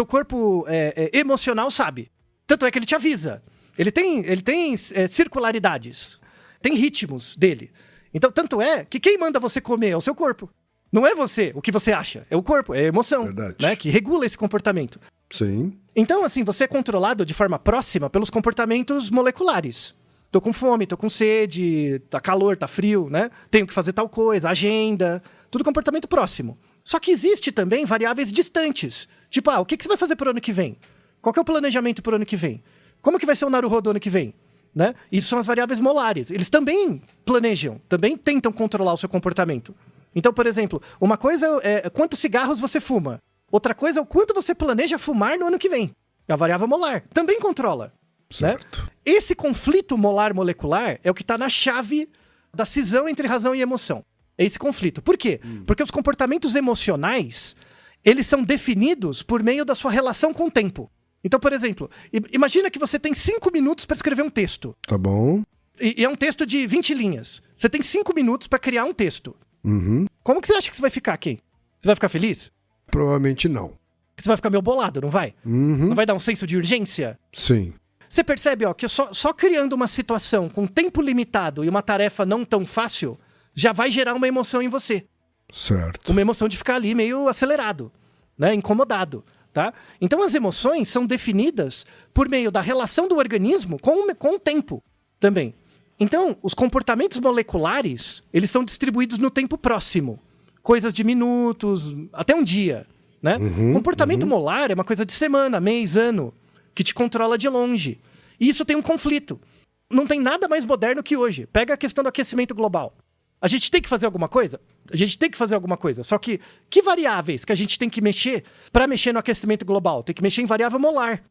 corpo emocional sabe. Tanto é que ele te avisa. Ele tem circularidades. Tem ritmos dele. Então, tanto é que quem manda você comer é o seu corpo. Não é você, o que você acha. É o corpo, é a emoção. Verdade. Né, que regula esse comportamento. Sim. Então, assim, você é controlado de forma próxima pelos comportamentos moleculares. Tô com fome, tô com sede, tá calor, tá frio, né? Tenho que fazer tal coisa, agenda. Tudo comportamento próximo. Só que existe também variáveis distantes. Tipo, o que você vai fazer pro ano que vem? Qual que é o planejamento para o ano que vem? Como que vai ser o Naruhodo ano que vem? Né? Isso são as variáveis molares. Eles também planejam, também tentam controlar o seu comportamento. Então, por exemplo, uma coisa é quantos cigarros você fuma. Outra coisa é o quanto você planeja fumar no ano que vem. A variável molar também controla. Certo. Né? Esse conflito molar-molecular é o que está na chave da cisão entre razão e emoção. É esse conflito. Por quê? Porque os comportamentos emocionais, eles são definidos por meio da sua relação com o tempo. Então, por exemplo, imagina que você tem 5 minutos para escrever um texto. Tá bom. E é um texto de 20 linhas. Você tem 5 minutos para criar um texto. Uhum. Como que você acha que você vai ficar, Ken? Você vai ficar feliz? Provavelmente não. Você vai ficar meio bolado, não vai? Uhum. Não vai dar um senso de urgência? Sim. Você percebe, ó, que só criando uma situação com tempo limitado e uma tarefa não tão fácil, já vai gerar uma emoção em você. Certo. Uma emoção de ficar ali meio acelerado, né? Incomodado. Tá? Então as emoções são definidas por meio da relação do organismo com o tempo também. Então, os comportamentos moleculares, eles são distribuídos no tempo próximo. Coisas de minutos, até um dia. Né? Comportamento molar é uma coisa de semana, mês, ano, que te controla de longe. E isso tem um conflito. Não tem nada mais moderno que hoje. Pega a questão do aquecimento global. A gente tem que fazer alguma coisa? A gente tem que fazer alguma coisa. Só que variáveis que a gente tem que mexer para mexer no aquecimento global? Tem que mexer em variável molar,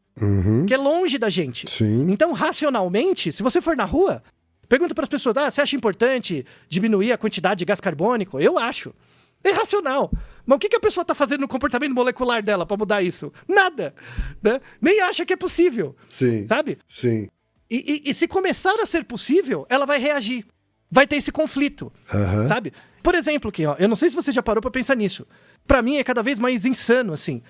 que é longe da gente. Sim. Então, racionalmente, se você for na rua, pergunta para as pessoas, você acha importante diminuir a quantidade de gás carbônico? Eu acho. É racional. Mas o que a pessoa está fazendo no comportamento molecular dela para mudar isso? Nada. Né? Nem acha que é possível. Sim. Sabe? Sim. E se começar a ser possível, ela vai reagir. Vai ter esse conflito, sabe? Por exemplo, Kim, ó, eu não sei se você já parou pra pensar nisso. Pra mim é cada vez mais insano, assim.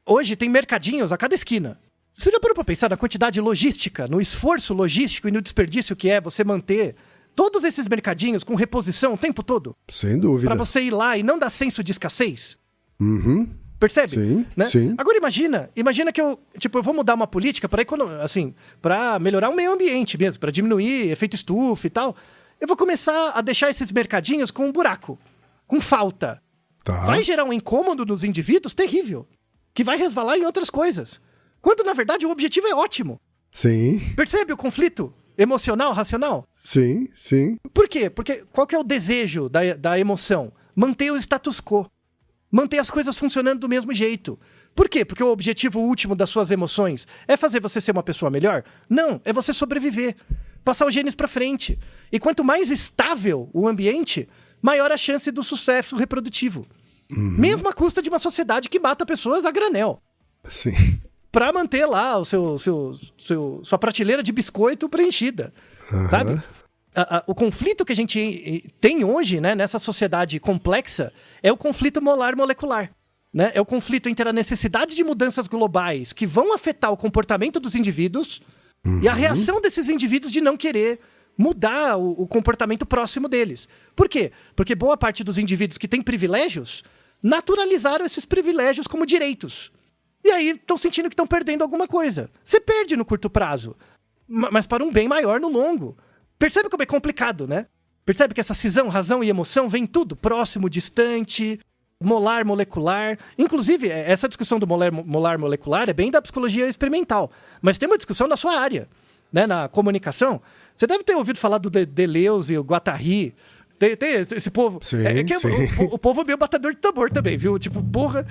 Hoje tem mercadinhos a cada esquina. Você já parou pra pensar na quantidade logística, no esforço logístico e no desperdício que é você manter todos esses mercadinhos com reposição o tempo todo? Sem dúvida. Pra você ir lá e não dar senso de escassez? Uhum. Percebe? Sim, né? sim. Agora imagina que eu vou mudar uma política pra melhorar o meio ambiente mesmo, pra diminuir efeito estufa e tal. Eu vou começar a deixar esses mercadinhos com um buraco, com falta. Tá. Vai gerar um incômodo nos indivíduos terrível, que vai resvalar em outras coisas. Quando, na verdade, o objetivo é ótimo. Sim. Percebe o conflito emocional, racional? Sim, sim. Por quê? Porque qual que é o desejo da emoção? Manter o status quo. Manter as coisas funcionando do mesmo jeito. Por quê? Porque o objetivo último das suas emoções é fazer você ser uma pessoa melhor? Não, é você sobreviver. Passar os genes para frente. E quanto mais estável o ambiente, maior a chance do sucesso reprodutivo. Mesmo à custa de uma sociedade que mata pessoas a granel. Sim. Para manter lá sua prateleira de biscoito preenchida. Sabe? O conflito que a gente tem hoje, né, nessa sociedade complexa é o conflito molar-molecular. Né? É o conflito entre a necessidade de mudanças globais que vão afetar o comportamento dos indivíduos e a reação desses indivíduos de não querer mudar o comportamento próximo deles. Por quê? Porque boa parte dos indivíduos que têm privilégios naturalizaram esses privilégios como direitos. E aí estão sentindo que estão perdendo alguma coisa. Você perde no curto prazo, mas para um bem maior no longo. Percebe como é complicado, né? Percebe que essa cisão, razão e emoção vem tudo próximo, distante, molar, molecular. Inclusive, essa discussão do molar, molecular é bem da psicologia experimental. Mas tem uma discussão na sua área, né? Na comunicação. Você deve ter ouvido falar do Deleuze e o Guattari. Tem esse povo. Sim, sim. O povo é meio batedor de tambor também, viu? Tipo, porra.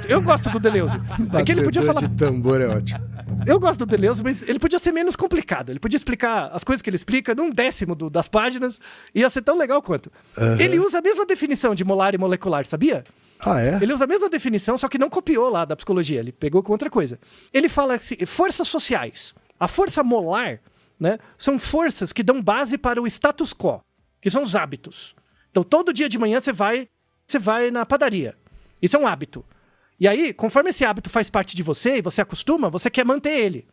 Eu gosto do Deleuze. É que ele podia falar. De tambor é ótimo. Eu gosto do Deleuze, mas ele podia ser menos complicado. Ele podia explicar as coisas que ele explica num 10º das páginas. Ia ser tão legal quanto. Ele usa a mesma definição de molar e molecular, sabia? Ah, é? Ele usa a mesma definição, só que não copiou lá da psicologia. Ele pegou com outra coisa. Ele fala assim, forças sociais. A força molar, né, são forças que dão base para o status quo, que são os hábitos. Então, todo dia de manhã você vai na padaria. Isso é um hábito. E aí, conforme esse hábito faz parte de você e você acostuma, você quer manter ele.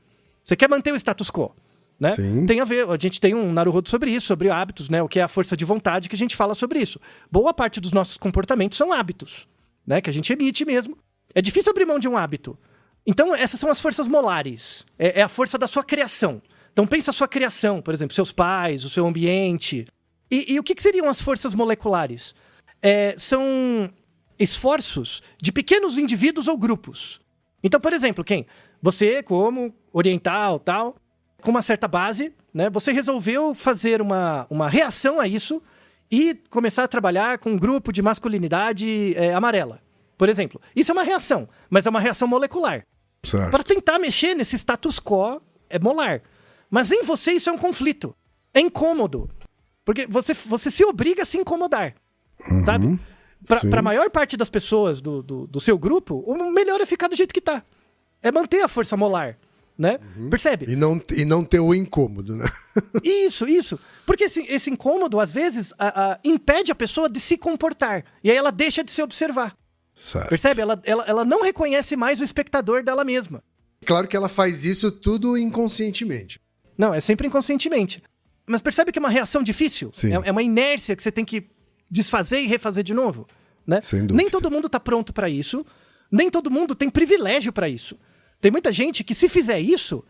Você quer manter o status quo. Né? Sim. Tem a ver, a gente tem um Naruhodo sobre isso, sobre hábitos, né? O que é a força de vontade, que a gente fala sobre isso. Boa parte dos nossos comportamentos são hábitos, né? Que a gente emite mesmo. É difícil abrir mão de um hábito. Então, essas são as forças molares. É a força da sua criação. Então, pensa a sua criação, por exemplo, seus pais, o seu ambiente. E o que seriam as forças moleculares? São esforços de pequenos indivíduos ou grupos Então, por exemplo, você, como oriental, tal, com uma certa base, né? Você resolveu fazer uma reação a isso e começar a trabalhar com um grupo de masculinidade amarela, por exemplo. Isso é uma reação, mas é uma reação molecular. Para tentar mexer nesse status quo molar. Mas em você isso é um conflito. É incômodo. Porque você se obriga a se incomodar. Sabe? Para a maior parte das pessoas do seu grupo, o melhor é ficar do jeito que tá. É manter a força molar. Né? Percebe? E não ter o incômodo, né? Isso. Porque esse incômodo, às vezes, impede a pessoa de se comportar. E aí ela deixa de se observar. Certo. Percebe? Ela não reconhece mais o espectador dela mesma. Claro que ela faz isso tudo inconscientemente. Não, é sempre inconscientemente. Mas percebe que é uma reação difícil? Sim. É uma inércia que você tem que desfazer e refazer de novo. Né? Sem dúvida. Nem todo mundo está pronto para isso. Nem todo mundo tem privilégio para isso. Tem muita gente que, se fizer isso,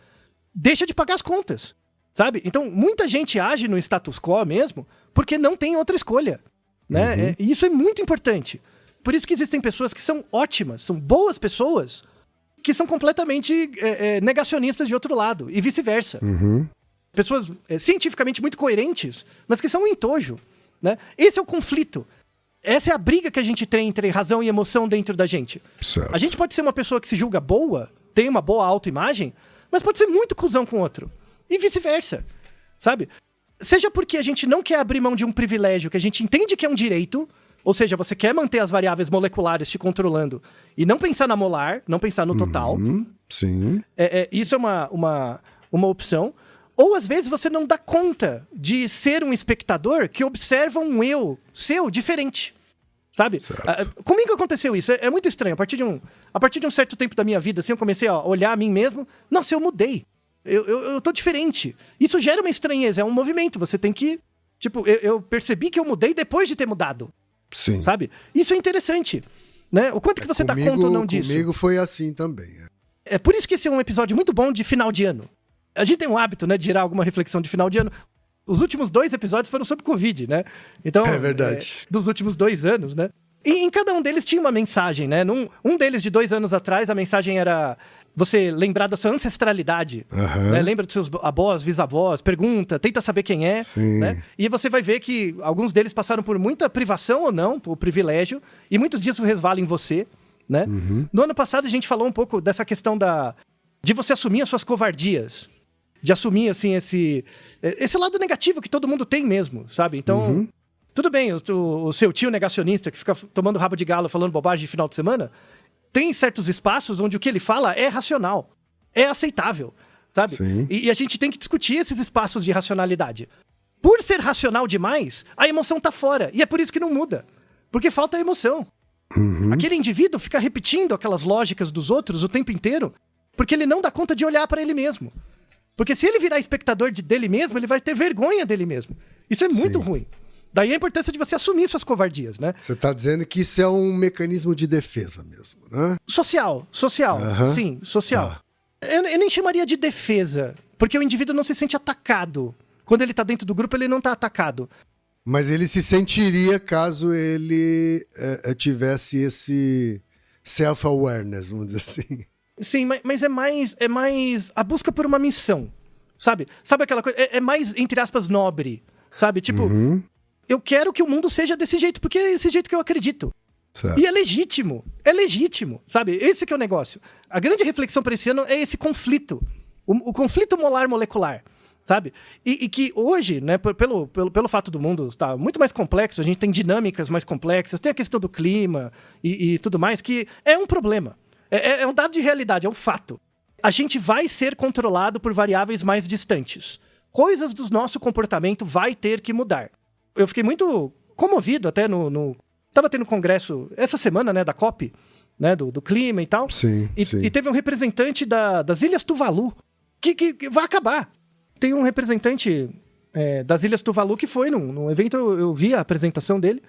deixa de pagar as contas. Sabe? Então, muita gente age no status quo mesmo porque não tem outra escolha. Né? E isso é muito importante. Por isso que existem pessoas que são ótimas, são boas pessoas, que são completamente negacionistas de outro lado, e vice-versa. Pessoas cientificamente muito coerentes, mas que são um entojo. Né? Esse é o conflito. Essa é a briga que a gente tem entre razão e emoção dentro da gente. Certo. A gente pode ser uma pessoa que se julga boa, tem uma boa autoimagem, mas pode ser muito cuzão com o outro. E vice-versa. Sabe? Seja porque a gente não quer abrir mão de um privilégio que a gente entende que é um direito. Ou seja, você quer manter as variáveis moleculares te controlando e não pensar na molar, não pensar no total. Sim. Isso é uma opção. Ou, às vezes, você não dá conta de ser um espectador que observa um eu seu diferente. Sabe? Comigo aconteceu isso. É muito estranho. A partir de um certo tempo da minha vida, assim, eu comecei a olhar a mim mesmo. Nossa, eu mudei. Eu tô diferente. Isso gera uma estranheza. É um movimento. Você tem que... Tipo, eu percebi que eu mudei depois de ter mudado. Sim. Sabe? Isso é interessante, né? O quanto que você dá conta ou não disso. Comigo foi assim também. É por isso que esse é um episódio muito bom de final de ano. A gente tem um hábito, né, de gerar alguma reflexão de final de ano. Os últimos 2 episódios foram sobre Covid, né? Então, é verdade. Dos últimos 2 anos, né? E em cada um deles tinha uma mensagem, né? Um deles de 2 anos atrás, a mensagem era... Você lembrar da sua ancestralidade, né? Lembra dos seus avós, bisavós, pergunta, tenta saber quem é, né? E você vai ver que alguns deles passaram por muita privação ou não, por privilégio, e muitos disso resvala em você, né? No ano passado a gente falou um pouco dessa questão de você assumir as suas covardias, de assumir, assim, esse lado negativo que todo mundo tem mesmo, sabe? Então, tudo bem, o seu tio negacionista que fica tomando rabo de galo falando bobagem de final de semana... Tem certos espaços onde o que ele fala é racional, é aceitável, sabe? E a gente tem que discutir esses espaços de racionalidade. Por ser racional demais, a emoção tá fora. E é por isso que não muda. Porque falta a emoção. Aquele indivíduo fica repetindo aquelas lógicas dos outros o tempo inteiro, porque ele não dá conta de olhar para ele mesmo. Porque se ele virar espectador dele mesmo, ele vai ter vergonha dele mesmo. Isso é muito ruim. Daí a importância de você assumir suas covardias, né? Você está dizendo que isso é um mecanismo de defesa mesmo, né? Social. Sim, social. Eu nem chamaria de defesa, porque o indivíduo não se sente atacado. Quando ele está dentro do grupo, ele não está atacado. Mas ele se sentiria caso ele tivesse esse self-awareness, vamos dizer assim. Sim, mas é mais a busca por uma missão, sabe? Sabe aquela coisa? É mais, entre aspas, nobre, sabe? Tipo... Eu quero que o mundo seja desse jeito, porque é esse jeito que eu acredito. Certo. E é legítimo, sabe? Esse que é o negócio. A grande reflexão para esse ano é esse conflito. O conflito molar molecular, sabe? E que hoje, né, pelo fato do mundo estar muito mais complexo, a gente tem dinâmicas mais complexas, tem a questão do clima e tudo mais, que é um problema. É um dado de realidade, é um fato. A gente vai ser controlado por variáveis mais distantes. Coisas do nosso comportamento vai ter que mudar. Eu fiquei muito comovido até Tava tendo congresso essa semana, né, da COP, né, do clima e tal. Sim. E teve um representante das Ilhas Tuvalu, que vai acabar. Tem um representante das Ilhas Tuvalu que foi num evento, eu vi a apresentação dele.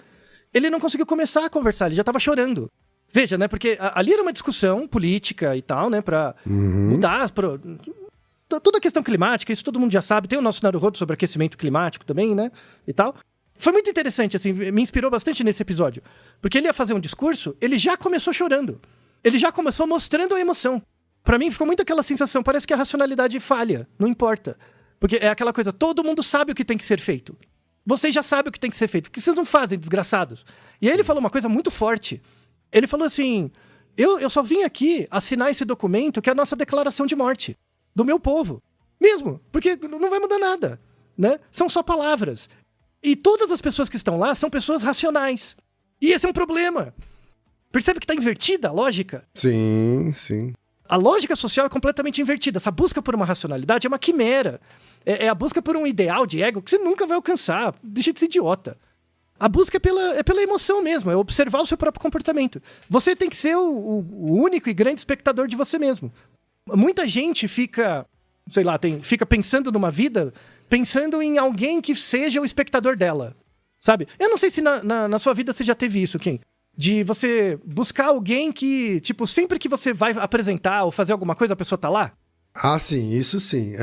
Ele não conseguiu começar a conversar, ele já tava chorando. Veja, né, porque ali era uma discussão política e tal, né, pra mudar toda a questão climática, isso todo mundo já sabe. Tem o nosso Naruhodo sobre aquecimento climático também, né, e tal. Foi muito interessante, assim, me inspirou bastante nesse episódio. Porque ele ia fazer um discurso, ele já começou chorando. ele já começou mostrando a emoção. Pra mim ficou muito aquela sensação, parece que a racionalidade falha, não importa. Porque é aquela coisa, todo mundo sabe o que tem que ser feito. Vocês já sabem o que tem que ser feito, porque vocês não fazem, desgraçados. E aí ele falou uma coisa muito forte. Ele falou assim, eu só vim aqui assinar esse documento que é a nossa declaração de morte, do meu povo. Mesmo, porque não vai mudar nada, né? São só palavras. E todas as pessoas que estão lá são pessoas racionais. E esse é um problema. Percebe que está invertida a lógica? Sim, sim. A lógica social é completamente invertida. Essa busca por uma racionalidade é uma quimera. É a busca por um ideal de ego que você nunca vai alcançar. Deixa de ser idiota. A busca é pela emoção mesmo, é observar o seu próprio comportamento. Você tem que ser o único e grande espectador de você mesmo. Muita gente fica, sei lá, fica pensando numa vida, pensando em alguém que seja o espectador dela, sabe? Eu não sei se na sua vida você já teve isso, Ken. De você buscar alguém que, tipo, sempre que você vai apresentar ou fazer alguma coisa, a pessoa tá lá. Ah, sim, isso sim.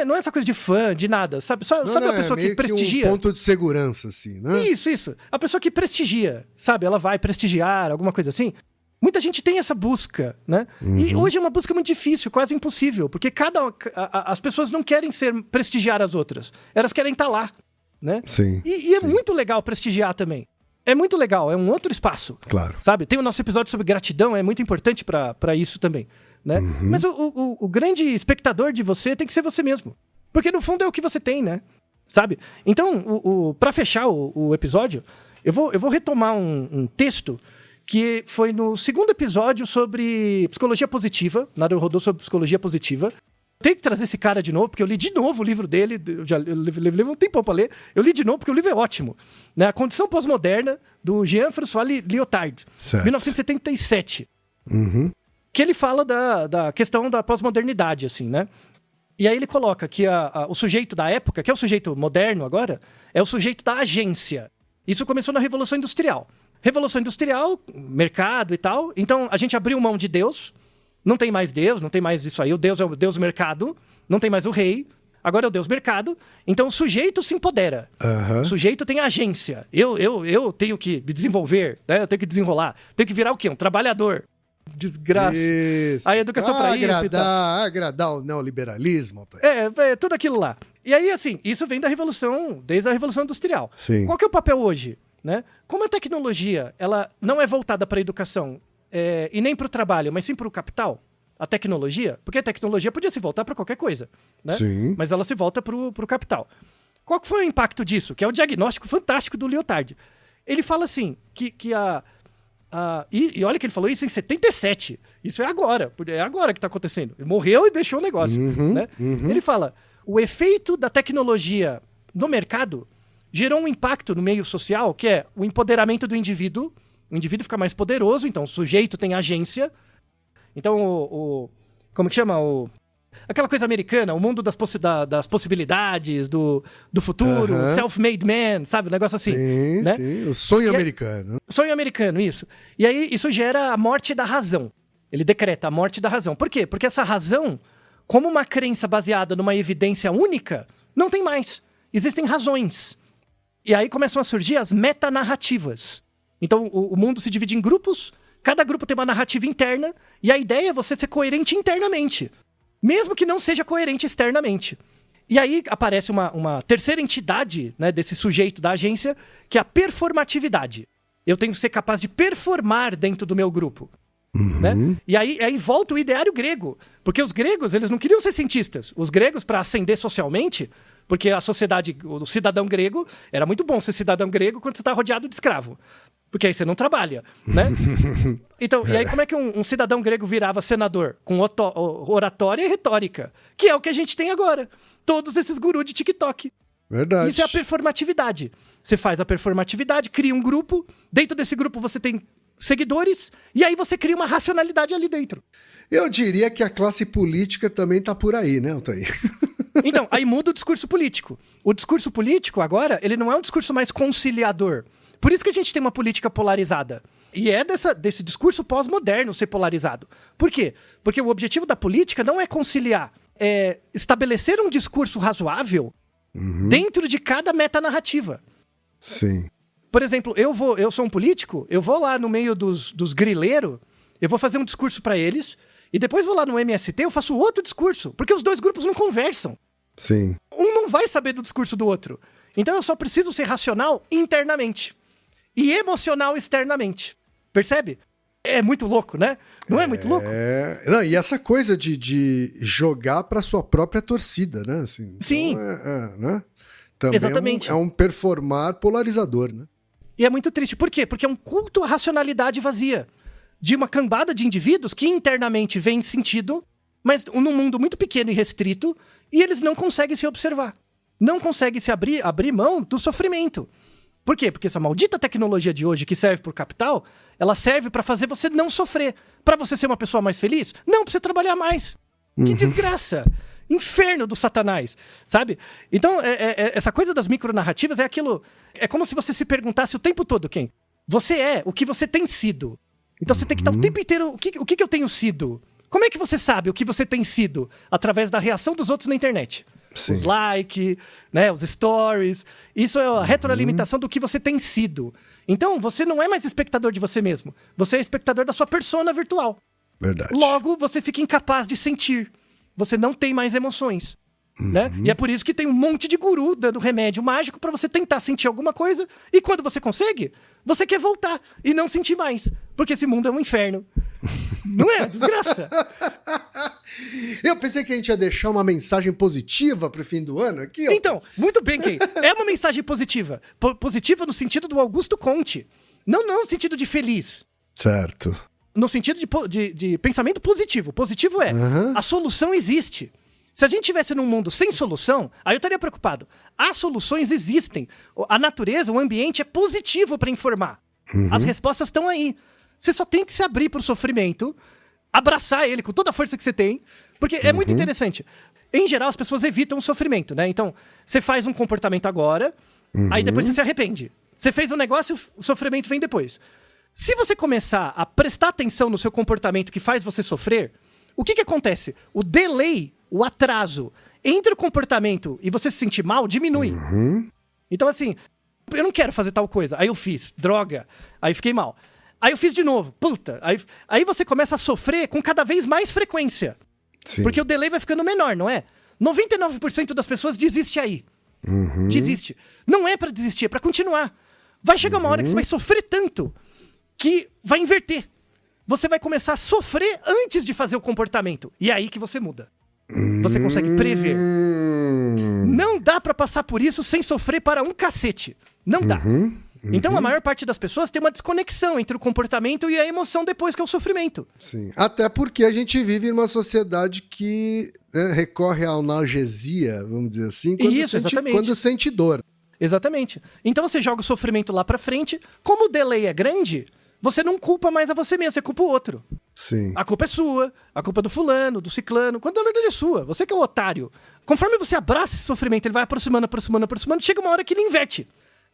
Não é essa coisa de fã, de nada, sabe? Sabe a pessoa que prestigia? Um ponto de segurança, assim, né? Isso. A pessoa que prestigia, sabe? Ela vai prestigiar, alguma coisa assim. Muita gente tem essa busca, né? Uhum. E hoje é uma busca muito difícil, quase impossível, porque as pessoas não querem prestigiar as outras. Elas querem estar lá, né? Sim. E é muito legal prestigiar também. É muito legal, é um outro espaço. Claro. Sabe? Tem o nosso episódio sobre gratidão, é muito importante pra isso também, né? Uhum. Mas o grande espectador de você tem que ser você mesmo. Porque no fundo é o que você tem, né? Sabe? Então, pra fechar o episódio, eu vou retomar um texto que foi no segundo episódio sobre psicologia positiva. Naruhodô sobre psicologia positiva. Tenho que trazer esse cara de novo, porque eu li de novo o livro dele, eu levei um tempão pra ler, eu li de novo porque o livro é ótimo. Né? A Condição Pós-Moderna, do Jean-François Lyotard, certo. 1977. Uhum. Que ele fala da questão da pós-modernidade, assim, né? E aí ele coloca que o sujeito da época, que é o sujeito moderno agora, é o sujeito da agência. Isso começou na Revolução Industrial. Revolução Industrial, mercado e tal, então a gente abriu mão de Deus. Não tem mais Deus, não tem mais isso aí. O Deus é o Deus mercado, não tem mais o rei. Agora é o Deus mercado. Então o sujeito se empodera. Uhum. O sujeito tem agência. Eu tenho que me desenvolver, né? Eu tenho que desenrolar. Tenho que virar o quê? Um trabalhador. Desgraça. Isso. A educação pra isso e tal. Agradar o neoliberalismo. É tudo aquilo lá. E aí, assim, isso vem da Revolução, desde a Revolução Industrial. Sim. Qual que é o papel hoje? Né? Como a tecnologia ela não é voltada para a educação, e nem para o trabalho, mas sim para o capital, a tecnologia, porque a tecnologia podia se voltar para qualquer coisa, né? Sim. Mas ela se volta para o capital. Qual que foi o impacto disso? Que é o diagnóstico fantástico do Lyotard. Ele fala assim, e olha que ele falou isso em 77, isso é agora que está acontecendo. Ele morreu e deixou o negócio. Né? Ele fala, o efeito da tecnologia no mercado gerou um impacto no meio social, que é o empoderamento do indivíduo. O indivíduo fica mais poderoso, então o sujeito tem agência. Então, como que chama? Aquela coisa americana, o mundo das possibilidades, do futuro, self-made man, sabe? Um negócio assim. Sim, né? Sim. O sonho americano. Sonho americano, isso. E aí, isso gera a morte da razão. Ele decreta a morte da razão. Por quê? Porque essa razão, como uma crença baseada numa evidência única, não tem mais. Existem razões. E aí começam a surgir as metanarrativas. Então, o mundo se divide em grupos, cada grupo tem uma narrativa interna, e a ideia é você ser coerente internamente, mesmo que não seja coerente externamente. E aí aparece uma terceira entidade, né, desse sujeito da agência, que é a performatividade. Eu tenho que ser capaz de performar dentro do meu grupo. Né? E aí volta o ideário grego, porque os gregos eles não queriam ser cientistas. Os gregos, para ascender socialmente, porque a sociedade, o cidadão grego, era muito bom ser cidadão grego quando você está rodeado de escravo. Porque aí você não trabalha, né? Então, e aí como é que um cidadão grego virava senador? Com oratória e retórica, que é o que a gente tem agora. Todos esses gurus de TikTok. Verdade. Isso é a performatividade. Você faz a performatividade, cria um grupo, dentro desse grupo você tem seguidores, e aí você cria uma racionalidade ali dentro. Eu diria que a classe política também tá por aí, né, Altair? Então, aí muda o discurso político. O discurso político, agora, ele não é um discurso mais conciliador. Por isso que a gente tem uma política polarizada. E é desse discurso pós-moderno ser polarizado. Por quê? Porque o objetivo da política não é conciliar, é estabelecer um discurso razoável dentro de cada metanarrativa. Sim. Por exemplo, eu sou um político, eu vou lá no meio dos grileiros eu vou fazer um discurso para eles, e depois vou lá no MST, eu faço outro discurso, porque os dois grupos não conversam. Sim. Um não vai saber do discurso do outro. Então eu só preciso ser racional internamente e emocional externamente. Percebe? É muito louco, né? Não é muito louco? Não, e essa coisa de jogar pra sua própria torcida, né? Assim, Sim. Então, né? Também Exatamente. É um performar polarizador, né? E é muito triste. Por quê? Porque é um culto à racionalidade vazia. De uma cambada de indivíduos que internamente veem sentido, mas num mundo muito pequeno e restrito, e eles não conseguem se observar. Não conseguem se abrir mão do sofrimento. Por quê? Porque essa maldita tecnologia de hoje que serve por capital, ela serve pra fazer você não sofrer. Pra você ser uma pessoa mais feliz? Não, pra você trabalhar mais. Que desgraça! Inferno do satanás, sabe? Então, essa coisa das micronarrativas é aquilo... É como se você se perguntasse o tempo todo, quem? Você é o que você tem sido. Então você tem que estar o tempo inteiro... O que eu tenho sido? Como é que você sabe o que você tem sido? Através da reação dos outros na internet. Sim. Os likes, né, os stories. Isso é a retroalimentação do que você tem sido. Então, você não é mais espectador de você mesmo. Você é espectador da sua persona virtual. Verdade. Logo, você fica incapaz de sentir. Você não tem mais emoções. Né? E é por isso que tem um monte de guru dando remédio mágico pra você tentar sentir alguma coisa. E quando você consegue, você quer voltar e não sentir mais. Porque esse mundo é um inferno. Não é? Desgraça. Eu pensei que a gente ia deixar uma mensagem positiva pro fim do ano aqui. Ó. Então, muito bem, Ken. É uma mensagem positiva. Positiva no sentido do Augusto Conte. Não no sentido de feliz. Certo. No sentido de pensamento positivo. Positivo é, a solução existe. Se a gente estivesse num mundo sem solução, aí eu estaria preocupado. As soluções existem. A natureza, o ambiente é positivo para informar. As respostas estão aí. Você só tem que se abrir pro sofrimento, abraçar ele com toda a força que você tem, porque é muito interessante. Em geral, as pessoas evitam o sofrimento, né? Então, você faz um comportamento agora, aí depois você se arrepende. Você fez um negócio, o sofrimento vem depois. Se você começar a prestar atenção no seu comportamento que faz você sofrer, o que acontece? O delay, o atraso entre o comportamento e você se sentir mal diminui. Então, assim, eu não quero fazer tal coisa. Aí eu fiz, droga. Aí fiquei mal. Aí eu fiz de novo, puta. Aí você começa a sofrer com cada vez mais frequência. Sim. Porque o delay vai ficando menor, não é? 99% das pessoas desiste aí. Desiste. Não é pra desistir, é pra continuar. Vai chegar uma hora que você vai sofrer tanto que vai inverter. Você vai começar a sofrer antes de fazer o comportamento. E é aí que você muda. Você consegue prever. Não dá pra passar por isso sem sofrer para um cacete. Não dá. Então a maior parte das pessoas tem uma desconexão entre o comportamento e a emoção depois que é o sofrimento. Sim. Até porque a gente vive em uma sociedade que recorre à analgesia, vamos dizer assim, quando sente dor. Exatamente. Então você joga o sofrimento lá pra frente. Como o delay é grande, você não culpa mais a você mesmo, você culpa o outro. Sim. A culpa é sua, a culpa é do fulano, do ciclano, quando na verdade é sua. Você que é o otário. Conforme você abraça esse sofrimento, ele vai aproximando, chega uma hora que ele inverte.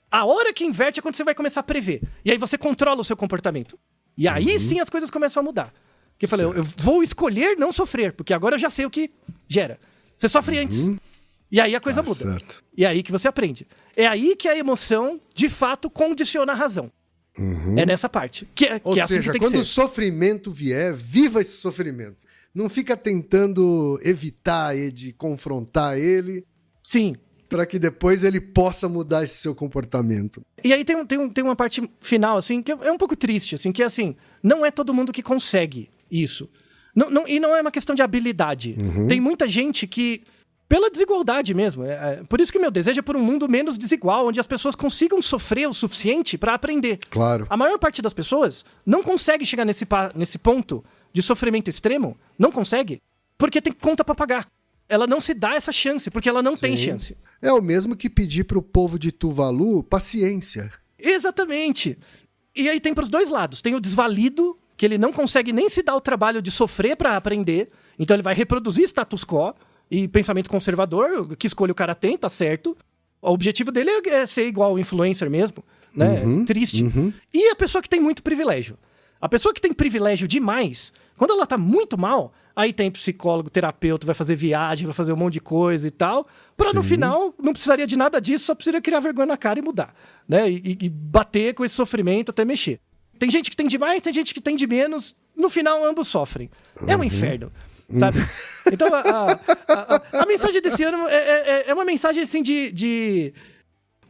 A hora que inverte é quando você vai começar a prever. E aí você controla o seu comportamento. E aí sim as coisas começam a mudar. Porque eu falei, eu vou escolher não sofrer, porque agora eu já sei o que gera. Você sofre antes. E aí a coisa muda. Certo. E é aí que você aprende. É aí que a emoção, de fato, condiciona a razão. É nessa parte. Ou que é assim seja, que tem quando que o ser. sofrimento vier, viva esse sofrimento. Não fica tentando evitar de confrontar ele. Sim. Para que depois ele possa mudar esse seu comportamento. E aí tem uma parte final, assim, que é um pouco triste, assim, que é assim, não é todo mundo que consegue isso. E não é uma questão de habilidade. Tem muita gente que, pela desigualdade mesmo, por isso que meu desejo é por um mundo menos desigual, onde as pessoas consigam sofrer o suficiente para aprender. Claro. A maior parte das pessoas não consegue chegar nesse ponto de sofrimento extremo, não consegue, porque tem conta para pagar. Ela não se dá essa chance, porque ela não tem chance. É o mesmo que pedir pro povo de Tuvalu paciência. Exatamente. E aí tem pros dois lados. Tem o desvalido, que ele não consegue nem se dar o trabalho de sofrer pra aprender. Então ele vai reproduzir status quo e pensamento conservador, que escolha o cara tem, tá certo. O objetivo dele é ser igual ao influencer mesmo, né? Triste. E a pessoa que tem muito privilégio. A pessoa que tem privilégio demais, quando ela tá muito mal, aí tem psicólogo, terapeuta, vai fazer viagem, vai fazer um monte de coisa e tal, pra no final não precisaria de nada disso, só precisaria criar vergonha na cara e mudar, né? E bater com esse sofrimento até mexer. Tem gente que tem demais, tem gente que tem de menos, no final ambos sofrem. É um inferno, sabe? Então a mensagem desse ano é uma mensagem assim de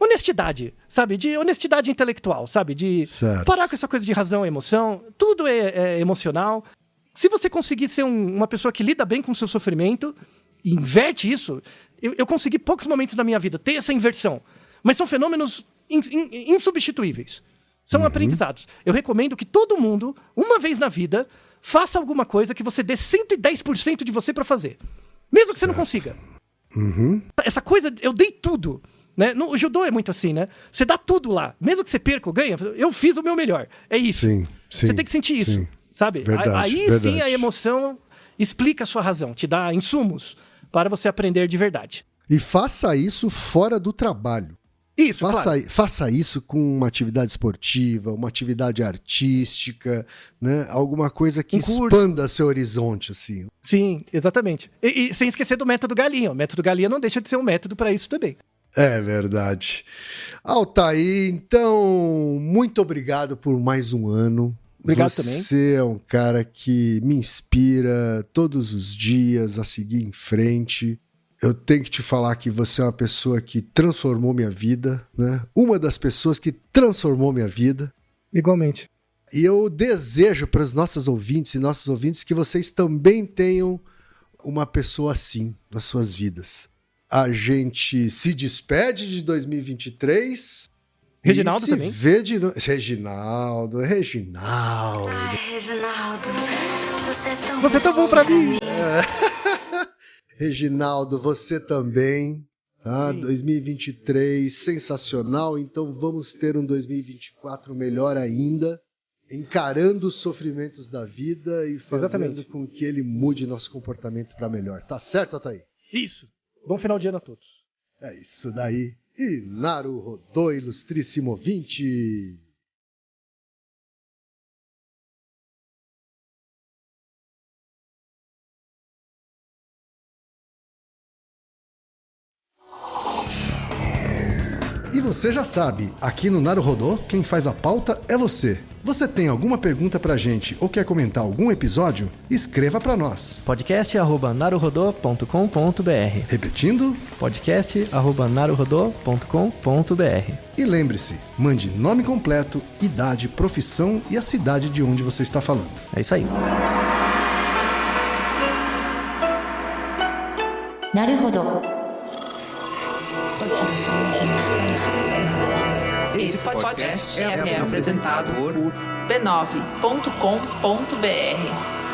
honestidade, sabe? De honestidade intelectual, sabe? De parar com essa coisa de razão e emoção. Tudo é emocional. Se você conseguir ser uma pessoa que lida bem com o seu sofrimento, e inverte isso, eu consegui poucos momentos na minha vida ter essa inversão. Mas são fenômenos insubstituíveis. São aprendizados. Eu recomendo que todo mundo, uma vez na vida, faça alguma coisa que você dê 110% de você pra fazer. Mesmo que você não consiga. Essa coisa, eu dei tudo. Né? O judô é muito assim, né? Você dá tudo lá. Mesmo que você perca ou ganha, eu fiz o meu melhor. É isso. Sim, você tem que sentir isso, sabe? Aí sim a emoção explica a sua razão, te dá insumos para você aprender de verdade. E faça isso fora do trabalho. Isso, faça isso com uma atividade esportiva, uma atividade artística, né? Alguma coisa que expanda seu horizonte, assim. Sim, exatamente. E sem esquecer do método Galinha. O método Galinha não deixa de ser um método para isso também. É verdade. Altair, então, muito obrigado por mais um ano. Obrigado também. Você é um cara que me inspira todos os dias a seguir em frente. Eu tenho que te falar que você é uma pessoa que transformou minha vida, né? Uma das pessoas que transformou minha vida. Igualmente. E eu desejo para os nossos ouvintes e nossos ouvintes que vocês também tenham uma pessoa assim nas suas vidas. A gente se despede de 2023. Reginaldo e se também. Vê de novo. Reginaldo. Ai, Reginaldo, Você é tão bom pra mim. Reginaldo, você também. Tá? 2023, sensacional. Então vamos ter um 2024 melhor ainda. Encarando os sofrimentos da vida e fazendo com que ele mude nosso comportamento para melhor. Tá certo, Altair? Isso. Bom final de ano a todos. É isso daí. E Naruhodô, ilustríssimo ouvinte. E você já sabe, aqui no Naruhodô, quem faz a pauta é você. Você tem alguma pergunta pra gente ou quer comentar algum episódio? Escreva pra nós. podcast@naruhodô.com.br. Repetindo? podcast@naruhodô.com.br. E lembre-se, mande nome completo, idade, profissão e a cidade de onde você está falando. É isso aí. Naruhodo. Esse podcast é apresentado por b9.com.br.